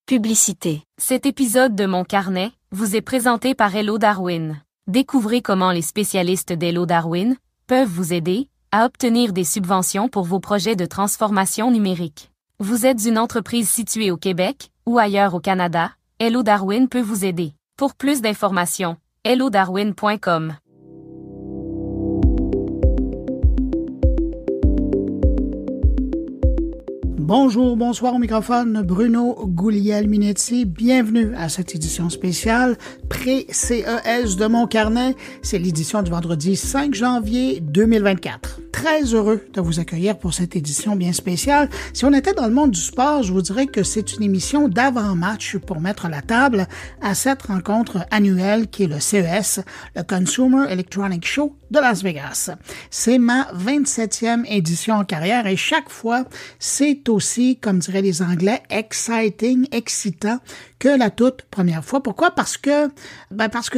Publicité. Cet épisode de Mon Carnet vous est présenté par Hello Darwin. Découvrez comment les spécialistes d'Hello Darwin peuvent vous aider à obtenir des subventions pour vos projets de transformation numérique. Vous êtes une entreprise située au Québec ou ailleurs au Canada, Hello Darwin peut vous aider. Pour plus d'informations, hellodarwin.com. Bonjour, bonsoir au microphone, Bruno Guglielminetti. Bienvenue à cette édition spéciale pré-CES de Mon Carnet. C'est l'édition du vendredi 5 janvier 2024. Très heureux de vous accueillir pour cette édition bien spéciale. Si on était dans le monde du sport, je vous dirais que c'est une émission d'avant-match pour mettre la table à cette rencontre annuelle qui est le CES, le Consumer Electronics Show de Las Vegas. C'est ma 27e édition en carrière et chaque fois, c'est aussi, comme diraient les Anglais, excitant que la toute première fois. Pourquoi? Parce que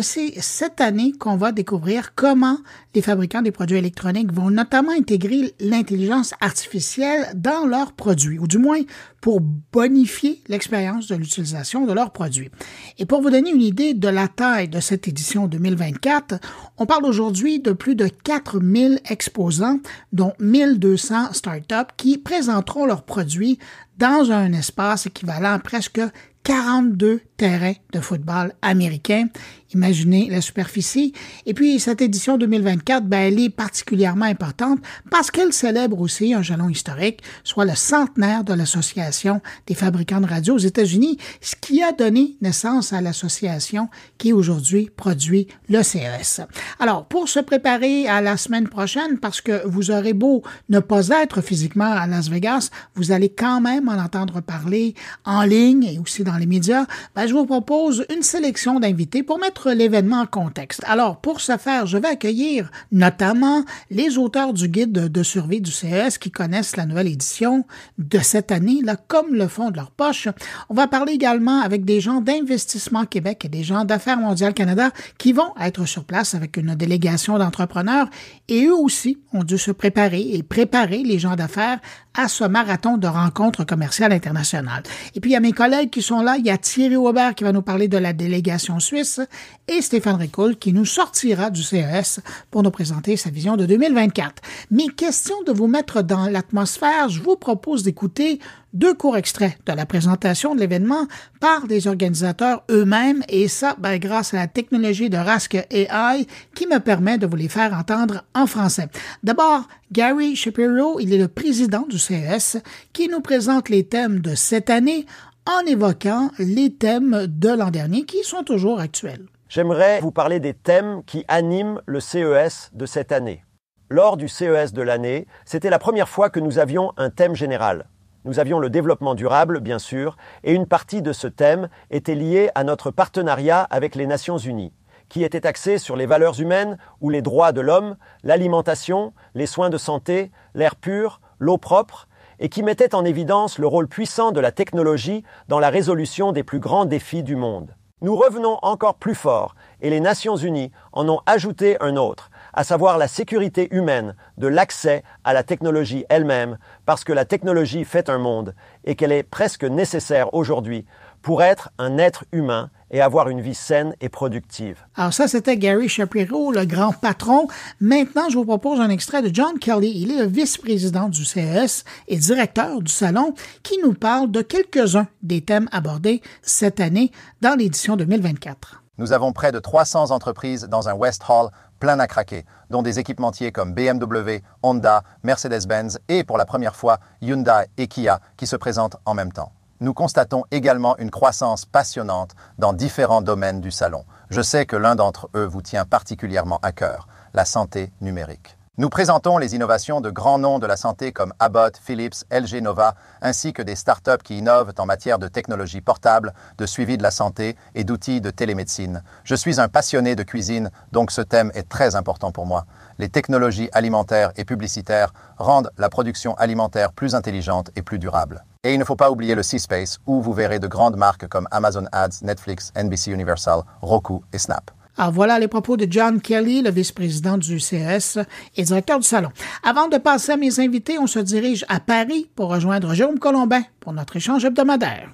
c'est cette année qu'on va découvrir comment les fabricants des produits électroniques vont notamment intégrer l'intelligence artificielle dans leurs produits, ou du moins pour bonifier l'expérience de l'utilisation de leurs produits. Et pour vous donner une idée de la taille de cette édition 2024, on parle aujourd'hui de plus de 4000 exposants, dont 1200 startups qui présenteront leurs produits dans un espace équivalent à presque 42 terrains de football américain. Imaginez la superficie. Et puis, cette édition 2024, elle est particulièrement importante parce qu'elle célèbre aussi un jalon historique, soit le centenaire de l'Association des fabricants de radio aux États-Unis, ce qui a donné naissance à l'association qui aujourd'hui produit le CES. Alors, pour se préparer à la semaine prochaine, parce que vous aurez beau ne pas être physiquement à Las Vegas, vous allez quand même en entendre parler en ligne et aussi dans les médias, je vous propose une sélection d'invités pour mettre l'événement en contexte. Alors, pour ce faire, je vais accueillir notamment les auteurs du guide de survie du CES qui connaissent la nouvelle édition de cette année, là, comme le fond de leur poche. On va parler également avec des gens d'Investissement Québec et des gens d'Affaires mondiales Canada qui vont être sur place avec une délégation d'entrepreneurs et eux aussi ont dû se préparer et préparer les gens d'affaires à ce marathon de rencontres commerciales internationales. Et puis, il y a mes collègues qui sont là. Il y a Thierry Aubert qui va nous parler de la délégation suisse et Stéphane Ricoul qui nous sortira du CES pour nous présenter sa vision de 2024. Mais question de vous mettre dans l'atmosphère, je vous propose d'écouter 2 courts extraits de la présentation de l'événement par des organisateurs eux-mêmes et ça, grâce à la technologie de Rask AI qui me permet de vous les faire entendre en français. D'abord, Gary Shapiro, il est le président du CES qui nous présente les thèmes de cette année en évoquant les thèmes de l'an dernier qui sont toujours actuels. J'aimerais vous parler des thèmes qui animent le CES de cette année. Lors du CES de l'année, c'était la première fois que nous avions un thème général. Nous avions le développement durable, bien sûr, et une partie de ce thème était liée à notre partenariat avec les Nations Unies, qui était axé sur les valeurs humaines ou les droits de l'homme, l'alimentation, les soins de santé, l'air pur, l'eau propre, et qui mettait en évidence le rôle puissant de la technologie dans la résolution des plus grands défis du monde. Nous revenons encore plus fort, et les Nations Unies en ont ajouté un autre, à savoir la sécurité humaine de l'accès à la technologie elle-même, parce que la technologie fait un monde, et qu'elle est presque nécessaire aujourd'hui pour être un être humain et avoir une vie saine et productive. Alors ça, c'était Gary Shapiro, le grand patron. Maintenant, je vous propose un extrait de John Kelly. Il est le vice-président du CES et directeur du salon qui nous parle de quelques-uns des thèmes abordés cette année dans l'édition 2024. Nous avons près de 300 entreprises dans un West Hall plein à craquer, dont des équipementiers comme BMW, Honda, Mercedes-Benz et pour la première fois Hyundai et Kia qui se présentent en même temps. Nous constatons également une croissance passionnante dans différents domaines du salon. Je sais que l'un d'entre eux vous tient particulièrement à cœur, la santé numérique. Nous présentons les innovations de grands noms de la santé comme Abbott, Philips, LG Nova, ainsi que des startups qui innovent en matière de technologie portable, de suivi de la santé et d'outils de télémédecine. Je suis un passionné de cuisine, donc ce thème est très important pour moi. Les technologies alimentaires et publicitaires rendent la production alimentaire plus intelligente et plus durable. Et il ne faut pas oublier le C-Space, où vous verrez de grandes marques comme Amazon Ads, Netflix, NBC Universal, Roku et Snap. Alors voilà les propos de John Kelly, le vice-président du CES et directeur du salon. Avant de passer à mes invités, on se dirige à Paris pour rejoindre Jérôme Colombin pour notre échange hebdomadaire.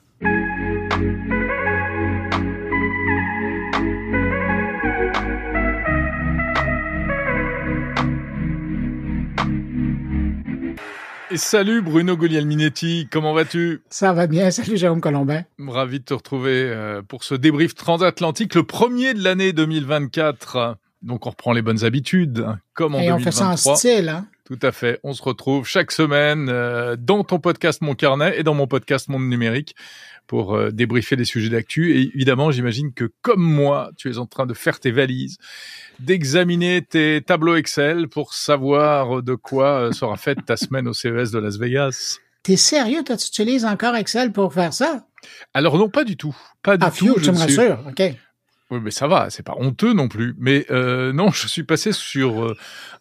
Et salut Bruno Guglielminetti, comment vas-tu? Ça va bien, salut Jérôme Colombin. Ravi de te retrouver pour ce débrief transatlantique, le premier de l'année 2024. Donc on reprend les bonnes habitudes, comme en 2023. Et on fait ça en style, hein? Tout à fait, on se retrouve chaque semaine dans ton podcast Mon Carnet et dans mon podcast Monde Numérique pour débriefer les sujets d'actu. Et évidemment, j'imagine que comme moi, tu es en train de faire tes valises, d'examiner tes tableaux Excel pour savoir de quoi sera faite ta semaine au CES de Las Vegas. T'es sérieux? Toi, tu utilises encore Excel pour faire ça? Alors non, pas du tout. Pas du tout. Tu me rassures, OK. Oui, mais ça va, c'est pas honteux non plus. Mais non, je suis passé sur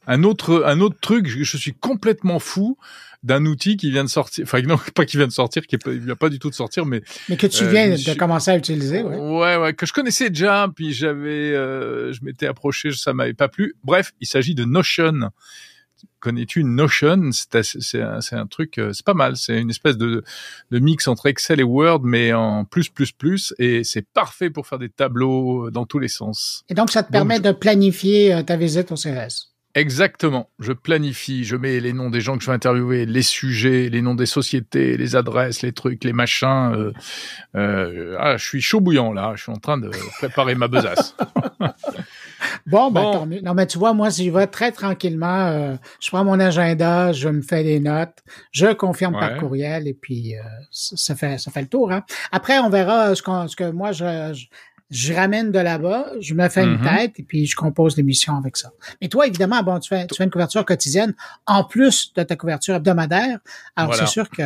un autre truc. Je suis complètement fou d'un outil qui vient de sortir. Enfin, non, pas qui vient de sortir, il vient pas du tout de sortir, mais que tu viens de commencer à utiliser, ouais. Ouais, que je connaissais déjà, puis je m'étais approché, ça m'avait pas plu. Bref, il s'agit de Notion. Connais-tu Notion? C'est un truc, c'est pas mal. C'est une espèce de mix entre Excel et Word, mais en plus, et c'est parfait pour faire des tableaux dans tous les sens. Et donc, ça te permet de planifier ta visite au CES. Exactement. Je planifie, je mets les noms des gens que je vais interviewer, les sujets, les noms des sociétés, les adresses, les trucs, les machins. Je suis chaud bouillant, là. Je suis en train de préparer ma besace. Bon, tant mieux. Non, mais tu vois, moi, j'y vais très tranquillement. Je prends mon agenda, je me fais des notes, je confirme par courriel et puis ça fait le tour. Hein. Après, on verra ce que moi, je ramène de là-bas, je me fais une tête et puis je compose l'émission avec ça. Mais toi, évidemment, bon, tu fais une couverture quotidienne en plus de ta couverture hebdomadaire. Alors, C'est sûr que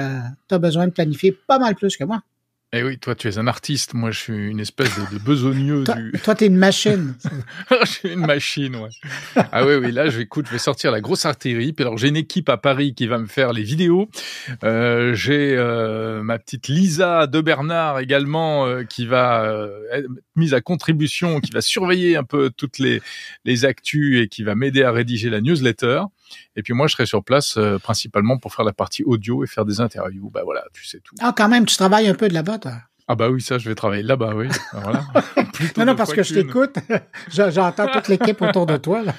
tu as besoin de planifier pas mal plus que moi. Eh oui, toi, tu es un artiste. Moi, je suis une espèce de besogneux Toi, t'es une machine. Je suis une machine, ouais. Ah oui, là, je vais sortir la grosse artillerie. Puis alors, j'ai une équipe à Paris qui va me faire les vidéos. J'ai ma petite Lisa de Bernard également qui va être mise à contribution, qui va surveiller un peu toutes les actus et qui va m'aider à rédiger la newsletter. Et puis moi, je serai sur place principalement pour faire la partie audio et faire des interviews. Bah voilà, tu sais tout. Ah, quand même, tu travailles un peu de là-bas, toi. Ah bah oui, ça, je vais travailler là-bas, oui. Voilà. non, parce que je t'écoute. J'entends toute l'équipe autour de toi, là.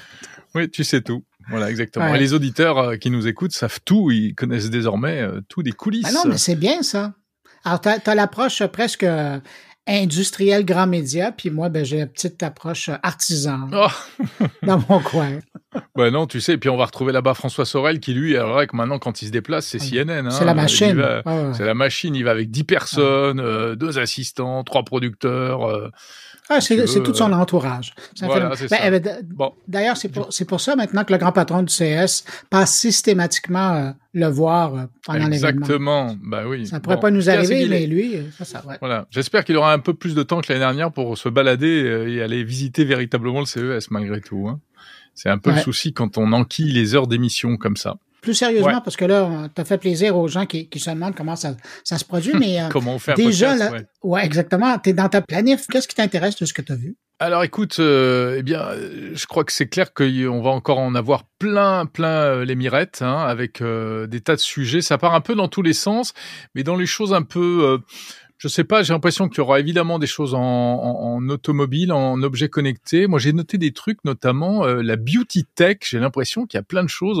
Oui, tu sais tout. Voilà, exactement. Ouais. Et les auditeurs qui nous écoutent savent tout. Ils connaissent désormais tout des coulisses. Ah non, mais c'est bien, ça. Alors, t'as l'approche presque industriel grand média, puis moi, j'ai la petite approche artisan dans mon coin. Ben non, tu sais, et puis on va retrouver là-bas François Sorel qui, lui, alors que maintenant, quand il se déplace, c'est CNN. Hein, c'est la machine. C'est la machine, il va avec 10 personnes, 2 assistants, 3 producteurs. C'est tout son entourage. Voilà, c'est ça. Bon. D'ailleurs, c'est pour ça maintenant que le grand patron du CS passe systématiquement le voir pendant l'événement. Exactement, oui. Ça pourrait pas nous arriver, mais lui, ça ouais. Voilà. J'espère qu'il aura un peu plus de temps que l'année dernière pour se balader et aller visiter véritablement le CES malgré tout. Hein. C'est un peu le souci quand on enquille les heures d'émission comme ça. Plus sérieusement, parce que là, t'as fait plaisir aux gens qui se demandent comment ça se produit, mais comment on fait un déjà, podcast, ouais, exactement. T'es dans ta planif. Qu'est-ce qui t'intéresse de ce que t'as vu? Alors écoute, je crois que c'est clair qu'on va encore en avoir plein les mirettes, hein, avec des tas de sujets. Ça part un peu dans tous les sens, mais dans les choses un peu... je sais pas, j'ai l'impression qu'il y aura évidemment des choses en automobile, en objets connectés. Moi, j'ai noté des trucs, notamment la beauty tech. J'ai l'impression qu'il y a plein de choses.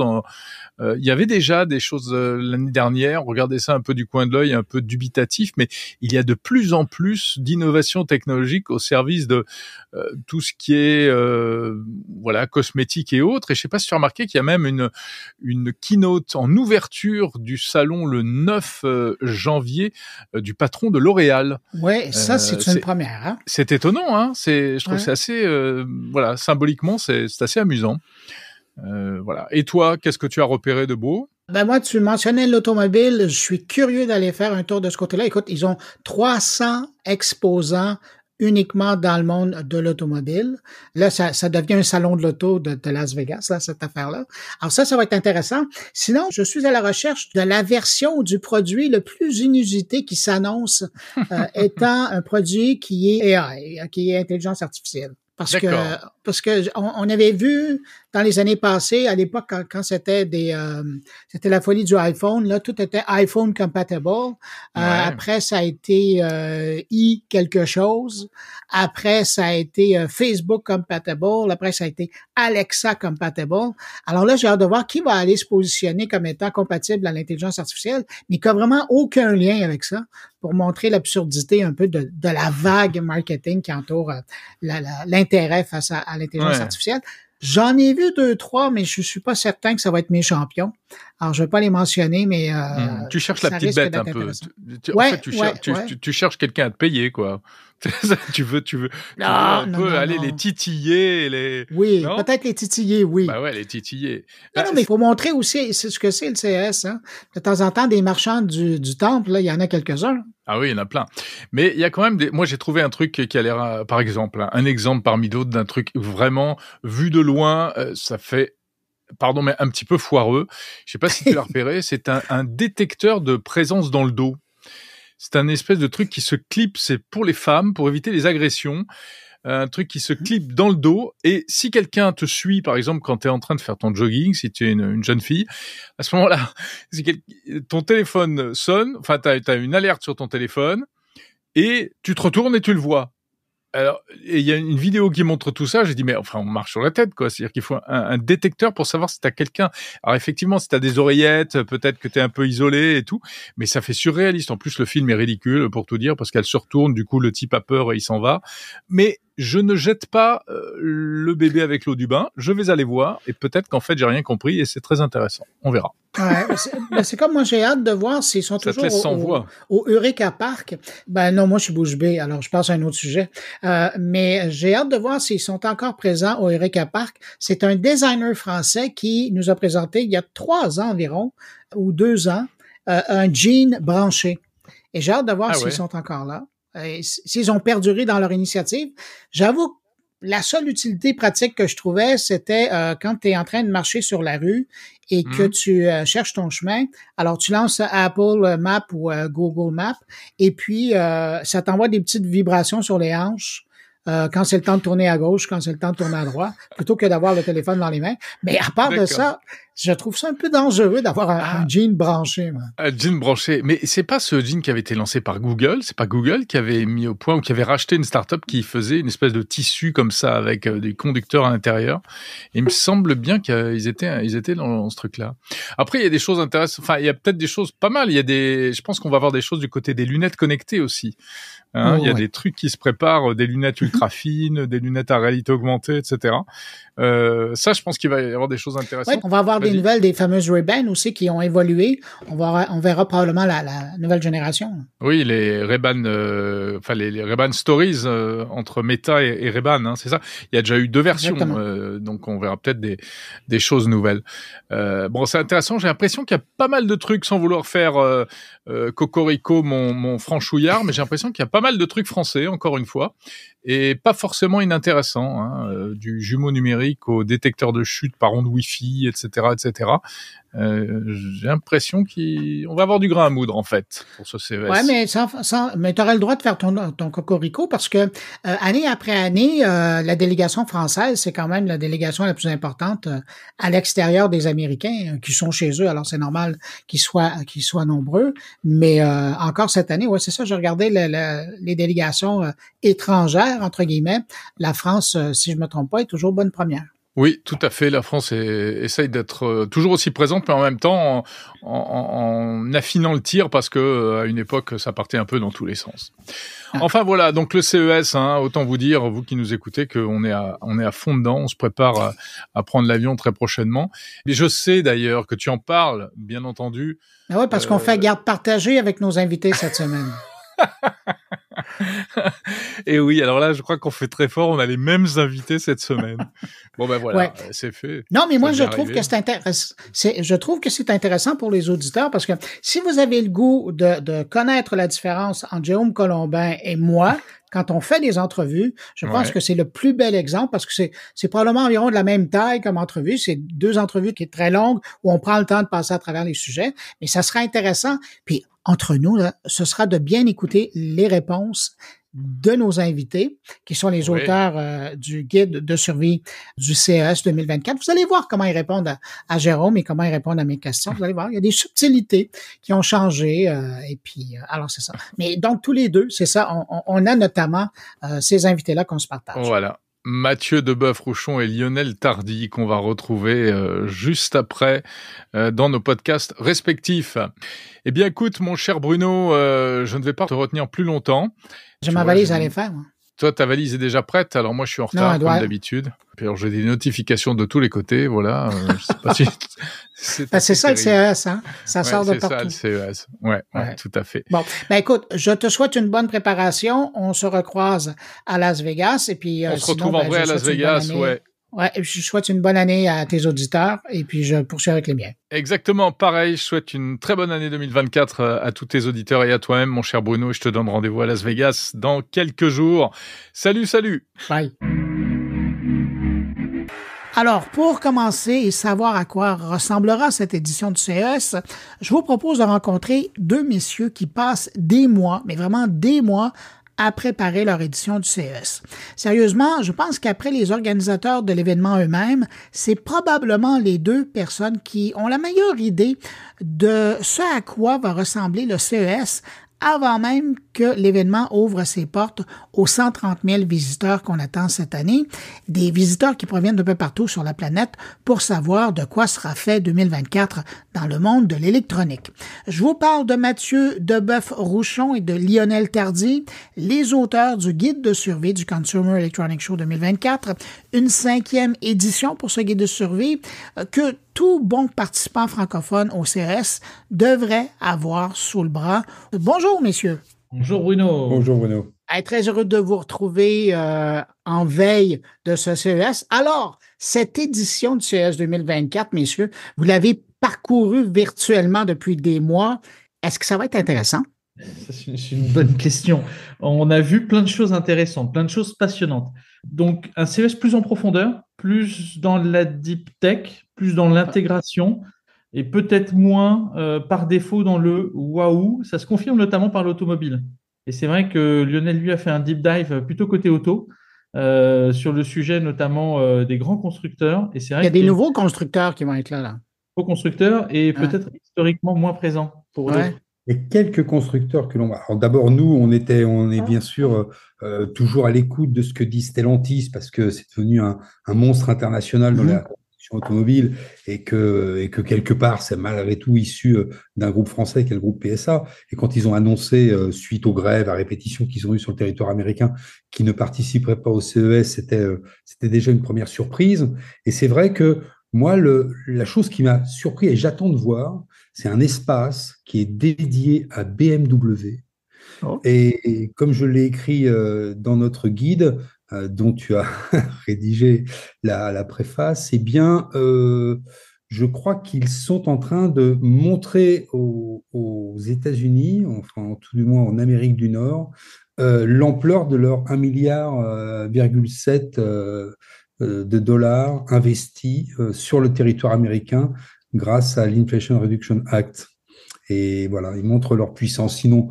Il y avait déjà des choses l'année dernière. Regardez ça un peu du coin de l'œil, un peu dubitatif, mais il y a de plus en plus d'innovations technologiques au service de tout ce qui est cosmétique et autres. Et je sais pas si tu as remarqué qu'il y a même une keynote en ouverture du salon le 9 janvier du patron de L'Oréal. Ouais, ça c'est une première. Hein? C'est étonnant, hein. Je trouve que c'est assez, symboliquement, c'est assez amusant. Voilà. Et toi, qu'est-ce que tu as repéré de beau? Moi, tu mentionnais l'automobile. Je suis curieux d'aller faire un tour de ce côté-là. Écoute, ils ont 300 exposants uniquement dans le monde de l'automobile. Là, ça devient un salon de l'auto de Las Vegas, là, cette affaire-là. Alors ça va être intéressant. Sinon, je suis à la recherche de la version du produit le plus inusité qui s'annonce étant un produit qui est AI, qui est intelligence artificielle. Parce que on avait vu dans les années passées, à l'époque quand c'était c'était la folie du iPhone, là tout était iPhone compatible. Après ça a été quelque chose. Après ça a été Facebook compatible. Après ça a été Alexa compatible. Alors là j'ai hâte de voir qui va aller se positionner comme étant compatible à l'intelligence artificielle, mais qui a vraiment aucun lien avec ça, pour montrer l'absurdité un peu de la vague marketing qui entoure l'intérêt face à l'intelligence artificielle. J'en ai vu 2-3, mais je suis pas certain que ça va être mes champions. Alors, je vais pas les mentionner, mais tu cherches la petite bête un peu. Tu cherches quelqu'un à te payer, quoi. tu veux aller les titiller, Oui, peut-être les titiller, oui. Bah ouais, les titiller. Non, mais il faut montrer aussi ce que c'est le CS, hein. De temps en temps, des marchands du temple, là, il y en a quelques-uns. Ah oui, il y en a plein. Mais il y a quand même moi, j'ai trouvé un truc qui a l'air, par exemple, un exemple parmi d'autres d'un truc vraiment vu de loin, ça fait, pardon, mais un petit peu foireux. Je sais pas si tu l'as repéré. C'est un détecteur de présence dans le dos. C'est un espèce de truc qui se clip, c'est pour les femmes, pour éviter les agressions. Un truc qui se clip dans le dos. Et si quelqu'un te suit, par exemple, quand tu es en train de faire ton jogging, si tu es une jeune fille, à ce moment-là, ton téléphone sonne, enfin, tu as une alerte sur ton téléphone, et tu te retournes et tu le vois. Alors, il y a une vidéo qui montre tout ça. J'ai dit, mais enfin, on marche sur la tête, quoi. C'est-à-dire qu'il faut un détecteur pour savoir si t'as quelqu'un. Alors, effectivement, si t'as des oreillettes, peut-être que t'es un peu isolé et tout, mais ça fait surréaliste. En plus, le film est ridicule, pour tout dire, parce qu'elle se retourne, du coup, le type a peur et il s'en va. Mais je ne jette pas le bébé avec l'eau du bain. Je vais aller voir, et peut-être qu'en fait, j'ai rien compris, et c'est très intéressant. On verra. Ouais, c'est comme moi, j'ai hâte de voir s'ils sont ça toujours au Eureka Park. Ben non, moi je suis bouche bée, alors je passe à un autre sujet. Mais j'ai hâte de voir s'ils sont encore présents au Eureka Park. C'est un designer français qui nous a présenté il y a 3 ans environ, ou 2 ans, un jean branché. Et j'ai hâte de voir s'ils sont encore là. S'ils ont perduré dans leur initiative. J'avoue, la seule utilité pratique que je trouvais, c'était quand tu es en train de marcher sur la rue et que tu cherches ton chemin. Alors, tu lances Apple Maps ou Google Maps et puis ça t'envoie des petites vibrations sur les hanches quand c'est le temps de tourner à gauche, quand c'est le temps de tourner à droite, plutôt que d'avoir le téléphone dans les mains. Mais à part de ça, je trouve ça un peu dangereux d'avoir un jean branché. Moi. Un jean branché. Mais c'est pas ce jean qui avait été lancé par Google. C'est pas Google qui avait mis au point ou qui avait racheté une start-up qui faisait une espèce de tissu comme ça avec des conducteurs à l'intérieur. Et il me semble bien qu'ils étaient dans ce truc-là. Après, il y a des choses intéressantes. Enfin, il y a peut-être des choses pas mal. Je pense qu'on va avoir des choses du côté des lunettes connectées aussi. Il y a des trucs qui se préparent, des lunettes ultra fines, des lunettes à réalité augmentée, etc. Ça, je pense qu'il va y avoir des choses intéressantes. Ouais, on va avoir des nouvelles des fameuses Ray-Ban aussi qui ont évolué. On verra probablement la nouvelle génération. Oui, les Ray-Ban, les Ray-Ban Stories entre Meta et Ray-Ban, hein, c'est ça. Il y a déjà eu 2 versions, donc on verra peut-être des choses nouvelles. Bon, c'est intéressant. J'ai l'impression qu'il y a pas mal de trucs, sans vouloir faire cocorico mon franchouillard, mais j'ai l'impression qu'il y a pas mal de trucs français, encore une fois, et pas forcément inintéressants, hein, du jumeau numérique au détecteur de chute par onde Wi-Fi, etc., etc. J'ai l'impression qu'on va avoir du grain à moudre, en fait, pour ce CES. Ouais, mais t'aurais le droit de faire ton cocorico parce que année après année, la délégation française, c'est quand même la délégation la plus importante à l'extérieur des Américains qui sont chez eux. Alors c'est normal qu'ils soient nombreux. Mais encore cette année, ouais, c'est ça. Je regardais les délégations étrangères entre guillemets. La France, si je me trompe pas, est toujours bonne première. Oui, tout à fait. La France essaye d'être toujours aussi présente, mais en même temps en affinant le tir parce que à une époque, ça partait un peu dans tous les sens. Enfin voilà, donc le CES, hein, autant vous dire, vous qui nous écoutez, qu'on est à fond dedans. On se prépare à prendre l'avion très prochainement. Et je sais d'ailleurs que tu en parles, bien entendu. Ah ouais, parce qu'on fait garde partagée avec nos invités cette semaine. Et oui, alors là, je crois qu'on fait très fort. On a les mêmes invités cette semaine. Bon ben voilà, c'est fait. Non, mais moi je trouve que c'est intéressant pour les auditeurs parce que si vous avez le goût de connaître la différence entre Jérôme Colombin et moi, quand on fait des entrevues, je pense que c'est le plus bel exemple parce que c'est probablement environ de la même taille comme entrevue. C'est 2 entrevues qui est très longues où on prend le temps de passer à travers les sujets, mais ça sera intéressant. Puis entre nous, là, ce sera de bien écouter les réponses de nos invités, qui sont les auteurs du guide de survie du CES 2024. Vous allez voir comment ils répondent à Jérôme et comment ils répondent à mes questions. Vous allez voir, il y a des subtilités qui ont changé. Et puis, alors c'est ça. Mais donc, tous les deux, c'est ça, on a notamment ces invités-là qu'on se partage. Voilà. Mathieu Deboeuf-Rouchon et Lionel Tardy qu'on va retrouver juste après dans nos podcasts respectifs. Eh bien, écoute, mon cher Bruno, je ne vais pas te retenir plus longtemps. J'ai ma valise à aller faire, moi. Toi, ta valise est déjà prête, alors moi je suis en retard comme d'habitude. Puis alors j'ai des notifications de tous les côtés, voilà. Je sais pas si c'est ça le CES, hein. Ça sort de partout. C'est ça le CES. Ouais, tout à fait. Bon, écoute, je te souhaite une bonne préparation. On se recroise à Las Vegas et puis on se retrouve en vrai à Las Vegas, ouais. Ouais, et puis je souhaite une bonne année à tes auditeurs et puis je poursuis avec les miens. Exactement, pareil, je souhaite une très bonne année 2024 à tous tes auditeurs et à toi-même, mon cher Bruno, et je te donne rendez-vous à Las Vegas dans quelques jours. Salut! Bye! Alors, pour commencer et savoir à quoi ressemblera cette édition du CES, je vous propose de rencontrer deux messieurs qui passent des mois, mais vraiment des mois, à préparer leur édition du CES. Sérieusement, je pense qu'après les organisateurs de l'événement eux-mêmes, c'est probablement les deux personnes qui ont la meilleure idée de ce à quoi va ressembler le CES avant même que l'événement ouvre ses portes aux 130 000 visiteurs qu'on attend cette année, des visiteurs qui proviennent d'un peu partout sur la planète pour savoir de quoi sera fait 2024 dans le monde de l'électronique. Je vous parle de Mathieu Deboeuf-Rouchon et de Lionel Tardy, les auteurs du guide de survie du Consumer Electronics Show 2024, une 5e édition pour ce guide de survie que tout bon participant francophone au CES devrait avoir sous le bras. Bonjour, messieurs. Bonjour, Bruno. Bonjour, Bruno. Très heureux de vous retrouver en veille de ce CES. Alors, cette édition du CES 2024, messieurs, vous l'avez parcouru virtuellement depuis des mois. Est-ce que ça va être intéressant? C'est une bonne question. On a vu plein de choses intéressantes, plein de choses passionnantes. Donc, un CES plus en profondeur, plus dans la deep tech, plus dans l'intégration et peut-être moins par défaut dans le waouh. Ça se confirme notamment par l'automobile. Et c'est vrai que Lionel, lui, a fait un deep dive plutôt côté auto sur le sujet notamment des grands constructeurs. Et c'est vrai il y a des nouveaux constructeurs qui vont être là. Nouveaux constructeurs et peut-être historiquement moins présents pour d'autres. Et quelques constructeurs que l'on voit. Alors d'abord, nous, on est bien sûr toujours à l'écoute de ce que dit Stellantis parce que c'est devenu un monstre international dans la construction automobile et que quelque part, c'est malgré tout issu d'un groupe français qui est le groupe PSA. Et quand ils ont annoncé, suite aux grèves à répétition qu'ils ont eues sur le territoire américain, qu'ils ne participeraient pas au CES, c'était déjà une première surprise. Et c'est vrai que moi, la chose qui m'a surpris et j'attends de voir, c'est un espace qui est dédié à BMW. Oh. Et comme je l'ai écrit dans notre guide, dont tu as rédigé la préface, eh bien, je crois qu'ils sont en train de montrer aux États-Unis, enfin tout du moins en Amérique du Nord, l'ampleur de leur 1,7 milliard de dollars investis sur le territoire américain grâce à l'Inflation Reduction Act. Et voilà, ils montrent leur puissance. Sinon,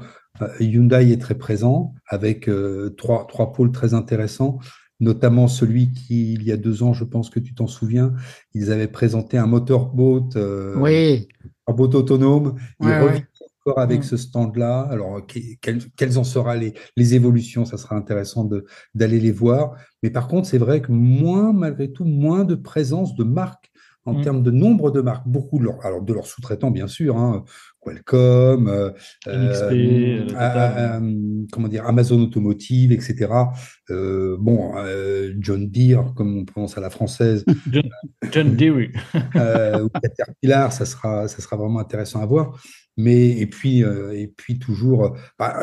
Hyundai est très présent avec trois pôles très intéressants, notamment celui qui, il y a 2 ans, je pense que tu t'en souviens, ils avaient présenté un motorboat, un boat autonome. Ils reviennent encore avec ce stand-là. Alors, quelles en seront les évolutions? Ça sera intéressant d'aller les voir. Mais par contre, c'est vrai que malgré tout, moins de présence de marques en termes de nombre de marques. Beaucoup de leurs sous-traitants, bien sûr, hein, Qualcomm, Amazon Automotive, etc. John Deere, comme on prononce à la française. John Deere. Ou Caterpillar, ça sera vraiment intéressant à voir. Mais et puis toujours,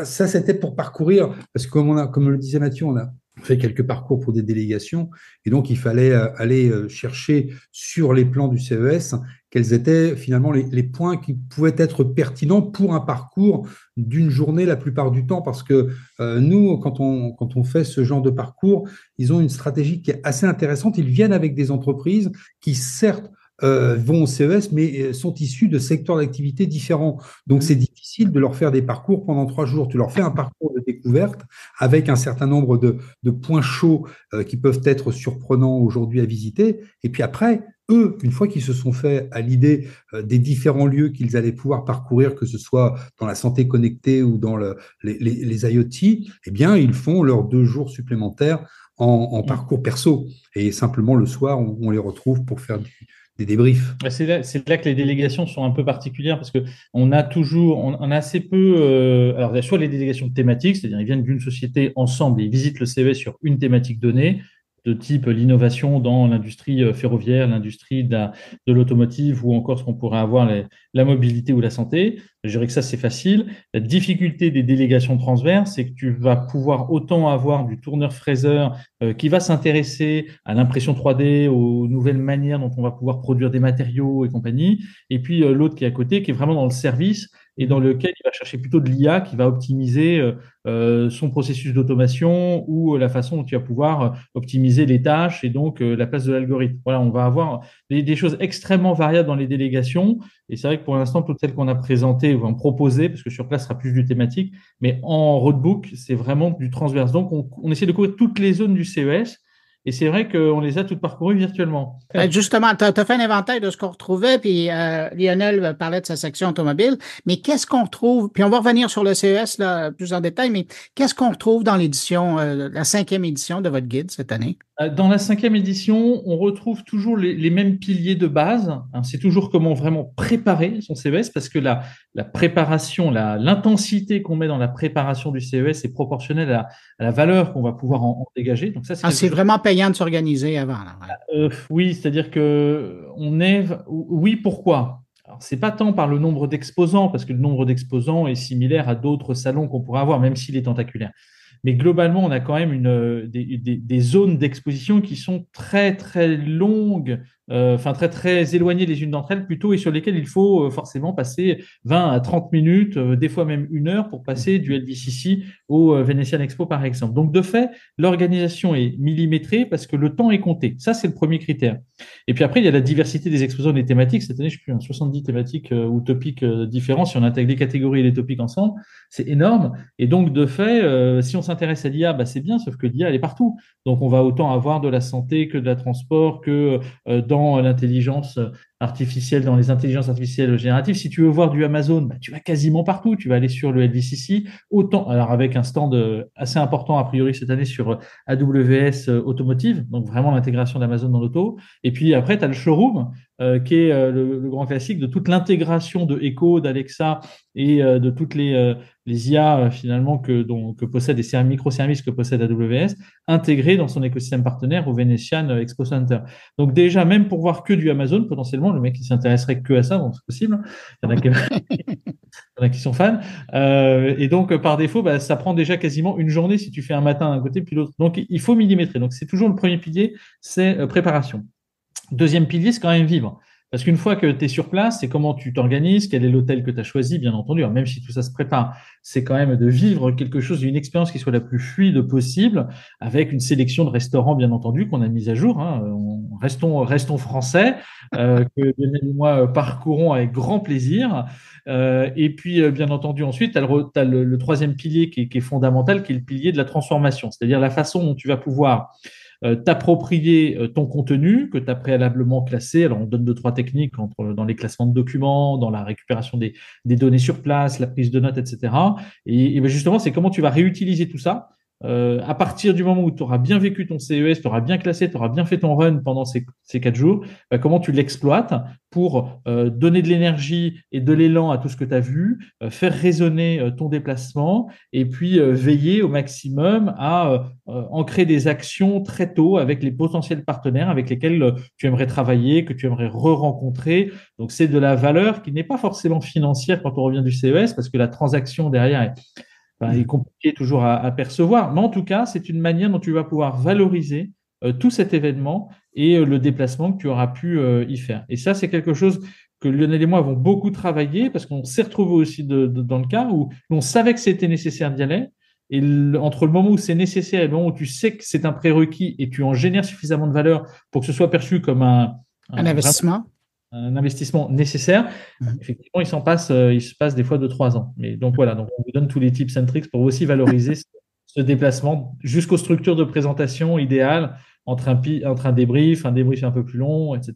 ça c'était pour parcourir, parce que comme le disait Mathieu, on a fait quelques parcours pour des délégations, et donc il fallait aller chercher sur les plans du CES quels étaient finalement les points qui pouvaient être pertinents pour un parcours d'une journée la plupart du temps, parce que nous, quand on fait ce genre de parcours, ils ont une stratégie qui est assez intéressante. Ils viennent avec des entreprises qui, certes, vont au CES, mais sont issus de secteurs d'activité différents. Donc, c'est difficile de leur faire des parcours pendant 3 jours. Tu leur fais un parcours de découverte découverte, avec un certain nombre de points chauds qui peuvent être surprenants aujourd'hui à visiter. Et puis après, eux, une fois qu'ils se sont fait à l'idée des différents lieux qu'ils allaient pouvoir parcourir, que ce soit dans la santé connectée ou dans les IoT, eh bien, ils font leurs 2 jours supplémentaires en parcours perso. Et simplement, le soir, on les retrouve pour faire des débriefs. C'est là que les délégations sont un peu particulières parce qu'on a assez peu. Alors, il y a soit les délégations thématiques, c'est-à-dire ils viennent d'une société ensemble et ils visitent le CES sur une thématique donnée, de type l'innovation dans l'industrie ferroviaire, l'industrie de l'automotive ou encore ce qu'on pourrait avoir la mobilité ou la santé. Je dirais que ça, c'est facile. La difficulté des délégations transverses, c'est que tu vas pouvoir autant avoir du tourneur-fraiseur qui va s'intéresser à l'impression 3D, aux nouvelles manières dont on va pouvoir produire des matériaux et compagnie, et puis l'autre qui est à côté, qui est vraiment dans le service et dans lequel il va chercher plutôt de l'IA qui va optimiser son processus d'automation ou la façon dont tu vas pouvoir optimiser les tâches et donc la place de l'algorithme. Voilà, on va avoir des choses extrêmement variables dans les délégations. Et c'est vrai que pour l'instant, toutes celles qu'on a présentées ou proposées, parce que sur place, ce sera plus du thématique, mais en roadbook, c'est vraiment du transverse. Donc, on essaie de couvrir toutes les zones du CES. Et c'est vrai qu'on les a toutes parcourues virtuellement. Justement, tu as fait un inventaire de ce qu'on retrouvait, puis Lionel parlait de sa section automobile, mais qu'est-ce qu'on retrouve, puis on va revenir sur le CES là, plus en détail, mais qu'est-ce qu'on retrouve dans l'édition, la 5e édition de votre guide cette année? Dans la 5e édition, on retrouve toujours les mêmes piliers de base. C'est toujours comment vraiment préparer son CES, parce que la préparation, l'intensité qu'on met dans la préparation du CES est proportionnelle à la valeur qu'on va pouvoir en dégager. Donc ça, c'est vraiment payant de s'organiser avant. Là, ouais. Oui, c'est-à-dire que oui, pourquoi? Alors, c'est pas tant par le nombre d'exposants, parce que le nombre d'exposants est similaire à d'autres salons qu'on pourrait avoir, même s'il est tentaculaire. Mais globalement, on a quand même des zones d'exposition qui sont très, très longues, très, très éloignées les unes d'entre elles plutôt, et sur lesquelles il faut forcément passer 20 à 30 minutes, des fois même 1 heure pour passer du LVCC au Venetian Expo, par exemple. Donc, de fait, l'organisation est millimétrée parce que le temps est compté. Ça, c'est le premier critère. Et puis après, il y a la diversité des exposants et des thématiques. Cette année, je sais plus, 70 thématiques ou topics différents. Si on intègre les catégories et les topics ensemble, c'est énorme. Et donc, de fait, si on s'intéresse à l'IA, c'est bien, sauf que l'IA, elle est partout. Donc, on va autant avoir de la santé que de la transport, que dans l'intelligence artificielle, dans les intelligences artificielles génératives. Si tu veux voir du Amazon, tu vas quasiment partout. Tu vas aller sur le LVCC, autant, alors avec un stand assez important a priori cette année sur AWS Automotive, donc vraiment l'intégration d'Amazon dans l'auto. Et puis après, tu as le showroom, qui est le grand classique de toute l'intégration de Echo, d'Alexa et de toutes les IA finalement que possède les microservices que possède AWS, intégrés dans son écosystème partenaire au Venetian Expo Center. Donc déjà, même pour voir que du Amazon, potentiellement, le mec qui s'intéresserait que à ça, bon, c'est possible. Il y en a qui sont fans. Et donc, par défaut, ça prend déjà quasiment une journée si tu fais un matin d'un côté puis l'autre. Donc, il faut millimétrer. Donc, c'est toujours le premier pilier, c'est préparation. Deuxième pilier, c'est quand même vivre. Parce qu'une fois que tu es sur place, c'est comment tu t'organises, quel est l'hôtel que tu as choisi, bien entendu. Alors, même si tout ça se prépare, c'est quand même de vivre quelque chose, une expérience qui soit la plus fluide possible, avec une sélection de restaurants, bien entendu, qu'on a mise à jour. Restons français, que Lionel et moi parcourons avec grand plaisir. Et puis, bien entendu, ensuite, tu as le troisième pilier qui est fondamental, qui est le pilier de la transformation, c'est-à-dire la façon dont tu vas pouvoir t'approprier ton contenu que tu as préalablement classé. Alors, on donne 2-3 techniques dans les classements de documents, dans la récupération des données sur place, la prise de notes, etc. Et justement, c'est comment tu vas réutiliser tout ça à partir du moment où tu auras bien vécu ton CES, tu auras bien classé, tu auras bien fait ton run pendant ces 4 jours, comment tu l'exploites pour donner de l'énergie et de l'élan à tout ce que tu as vu, faire résonner ton déplacement et puis veiller au maximum à ancrer des actions très tôt avec les potentiels partenaires avec lesquels tu aimerais travailler, que tu aimerais re-rencontrer. Donc, c'est de la valeur qui n'est pas forcément financière quand on revient du CES parce que la transaction derrière est compliqué toujours à percevoir, mais en tout cas, c'est une manière dont tu vas pouvoir valoriser tout cet événement et le déplacement que tu auras pu y faire. Et ça, c'est quelque chose que Lionel et moi avons beaucoup travaillé parce qu'on s'est retrouvés aussi dans le cas où on savait que c'était nécessaire d'y aller. Et entre le moment où c'est nécessaire et le moment où tu sais que c'est un prérequis et tu en génères suffisamment de valeur pour que ce soit perçu comme un investissement. Un investissement nécessaire. Effectivement, il se passe des fois 2-3 ans. Mais donc voilà, donc on vous donne tous les tips and tricks pour aussi valoriser ce déplacement jusqu'aux structures de présentation idéales entre un débrief un peu plus long, etc.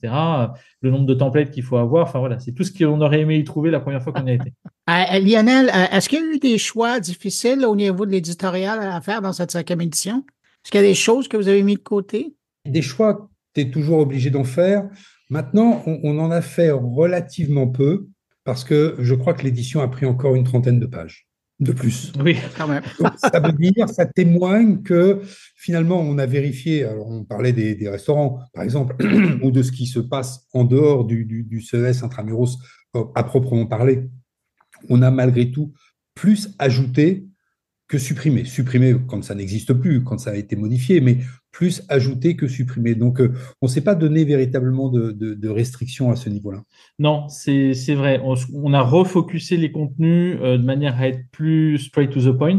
Le nombre de templates qu'il faut avoir. Enfin voilà, c'est tout ce qu'on aurait aimé y trouver la première fois qu'on y a été. Lionel, est-ce qu'il y a eu des choix difficiles au niveau de l'éditorial à faire dans cette 5e édition? Est-ce qu'il y a des choses que vous avez mis de côté? Des choix, tu es toujours obligé d'en faire. Maintenant, on en a fait relativement peu parce que je crois que l'édition a pris encore une 30aine de pages de plus. Oui, Quand même. Donc, ça veut dire, ça témoigne que finalement, on a vérifié, alors on parlait des restaurants, par exemple, ou de ce qui se passe en dehors du CES intramuros à proprement parler. On a malgré tout plus ajouté que supprimé. Supprimé quand ça n'existe plus, quand ça a été modifié, mais plus ajouté que supprimé. Donc, on ne s'est pas donné véritablement de restrictions à ce niveau-là. non, c'est vrai. On a refocusé les contenus de manière à être plus straight to the point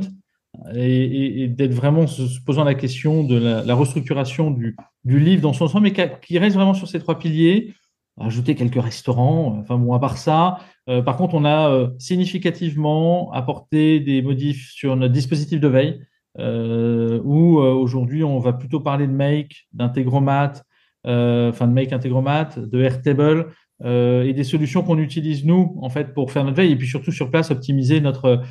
et d'être vraiment se posant la question de la restructuration du livre dans son ensemble, mais qui reste vraiment sur ces 3 piliers. Ajouter quelques restaurants, enfin bon, à part ça. Par contre, on a significativement apporté des modifs sur notre dispositif de veille, où aujourd'hui, on va plutôt parler de Make, d'Integromat, de Make Integromat, de Airtable, et des solutions qu'on utilise nous, en fait, pour faire notre veille, et puis surtout sur place, optimiser notre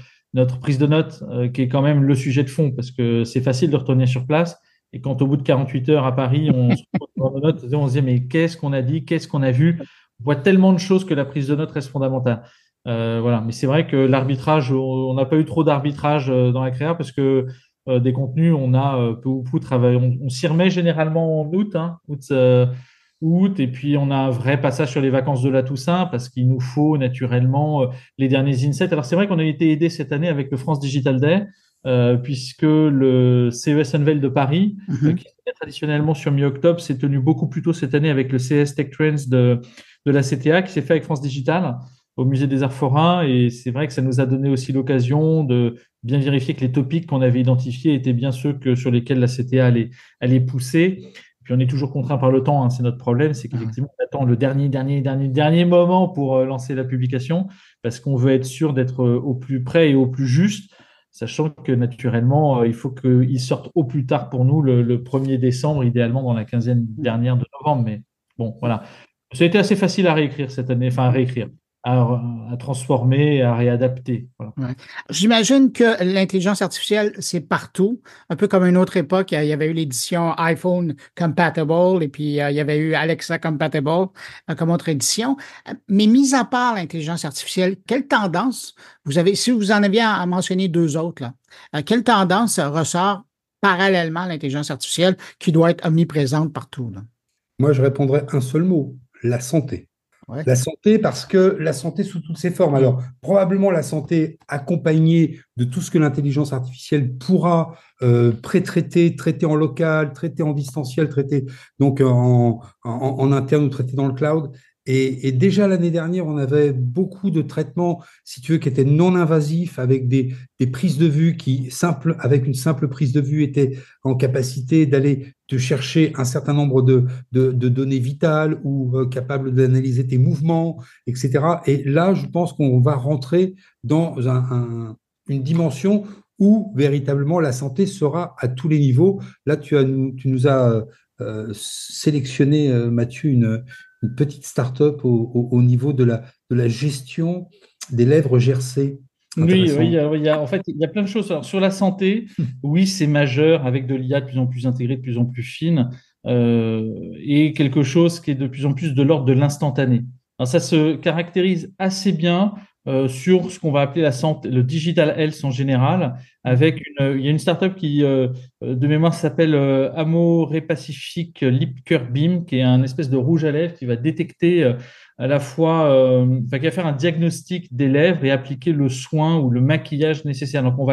prise de notes, qui est quand même le sujet de fond, parce que c'est facile de retourner sur place. Et quand au bout de 48 heures à Paris, on se retrouve dans nos notes, on se dit mais qu'est-ce qu'on a dit, qu'est-ce qu'on a vu? On voit tellement de choses que la prise de notes reste fondamentale. Voilà. Mais c'est vrai que l'arbitrage, on n'a pas eu trop d'arbitrage dans la créa parce que des contenus, on a peu ou prou travaillé. On s'y remet généralement en août, août, et puis on a un vrai passage sur les vacances de la Toussaint parce qu'il nous faut naturellement les derniers insets. Alors c'est vrai qu'on a été aidé cette année avec le France Digital Day. Puisque le CES Unveil de Paris, qui se fait traditionnellement sur mi-octobre, s'est tenu beaucoup plus tôt cette année avec le CES Tech Trends de la CTA, qui s'est fait avec France Digital au Musée des Arts Forains. Et c'est vrai que ça nous a donné aussi l'occasion de bien vérifier que les topics qu'on avait identifiés étaient bien ceux sur lesquels la CTA allait pousser. Puis on est toujours contraint par le temps, c'est notre problème, c'est qu'effectivement, on attend le dernier moment pour lancer la publication, parce qu'on veut être sûr d'être au plus près et au plus juste. Sachant que naturellement, il faut qu'il sorte au plus tard pour nous le 1er décembre, idéalement dans la quinzaine dernière de novembre. Mais bon, voilà. Ça a été assez facile à réécrire cette année, enfin à réécrire, à transformer, à réadapter. Voilà. Ouais. J'imagine que l'intelligence artificielle, c'est partout. Un peu comme une autre époque, il y avait eu l'édition iPhone Compatible et puis il y avait eu Alexa Compatible comme autre édition. Mais mis à part l'intelligence artificielle, quelle tendance vous avez, si vous en aviez à mentionner 2 autres, là, quelle tendance ressort parallèlement à l'intelligence artificielle qui doit être omniprésente partout, là? Moi, je répondrais un seul mot, la santé. Ouais. La santé, parce que la santé sous toutes ses formes. Alors, probablement la santé accompagnée de tout ce que l'intelligence artificielle pourra pré-traiter, traiter en local, traiter en distanciel, traiter donc en interne ou traiter dans le cloud. Et déjà l'année dernière, on avait beaucoup de traitements, si tu veux, qui étaient non invasifs, avec des prises de vue avec une simple prise de vue, étaient en capacité d'aller te chercher un certain nombre de données vitales ou capables d'analyser tes mouvements, etc. Et là, je pense qu'on va rentrer dans une dimension où véritablement la santé sera à tous les niveaux. Là, tu nous as sélectionné, Mathieu, une petite start-up au niveau de la gestion des lèvres gercées. Oui, en fait, il y a plein de choses. Alors, sur la santé, oui, c'est majeur avec de l'IA de plus en plus intégrée, de plus en plus fine, et quelque chose qui est de plus en plus de l'ordre de l'instantané. Alors, ça se caractérise assez bien sur ce qu'on va appeler la santé, le digital health en général, avec il y a une startup qui, de mémoire, s'appelle Amore Pacific Lip Cure Beam, qui est un espèce de rouge à lèvres qui va détecter à la fois, qui va faire un diagnostic des lèvres et appliquer le soin ou le maquillage nécessaire. Donc, on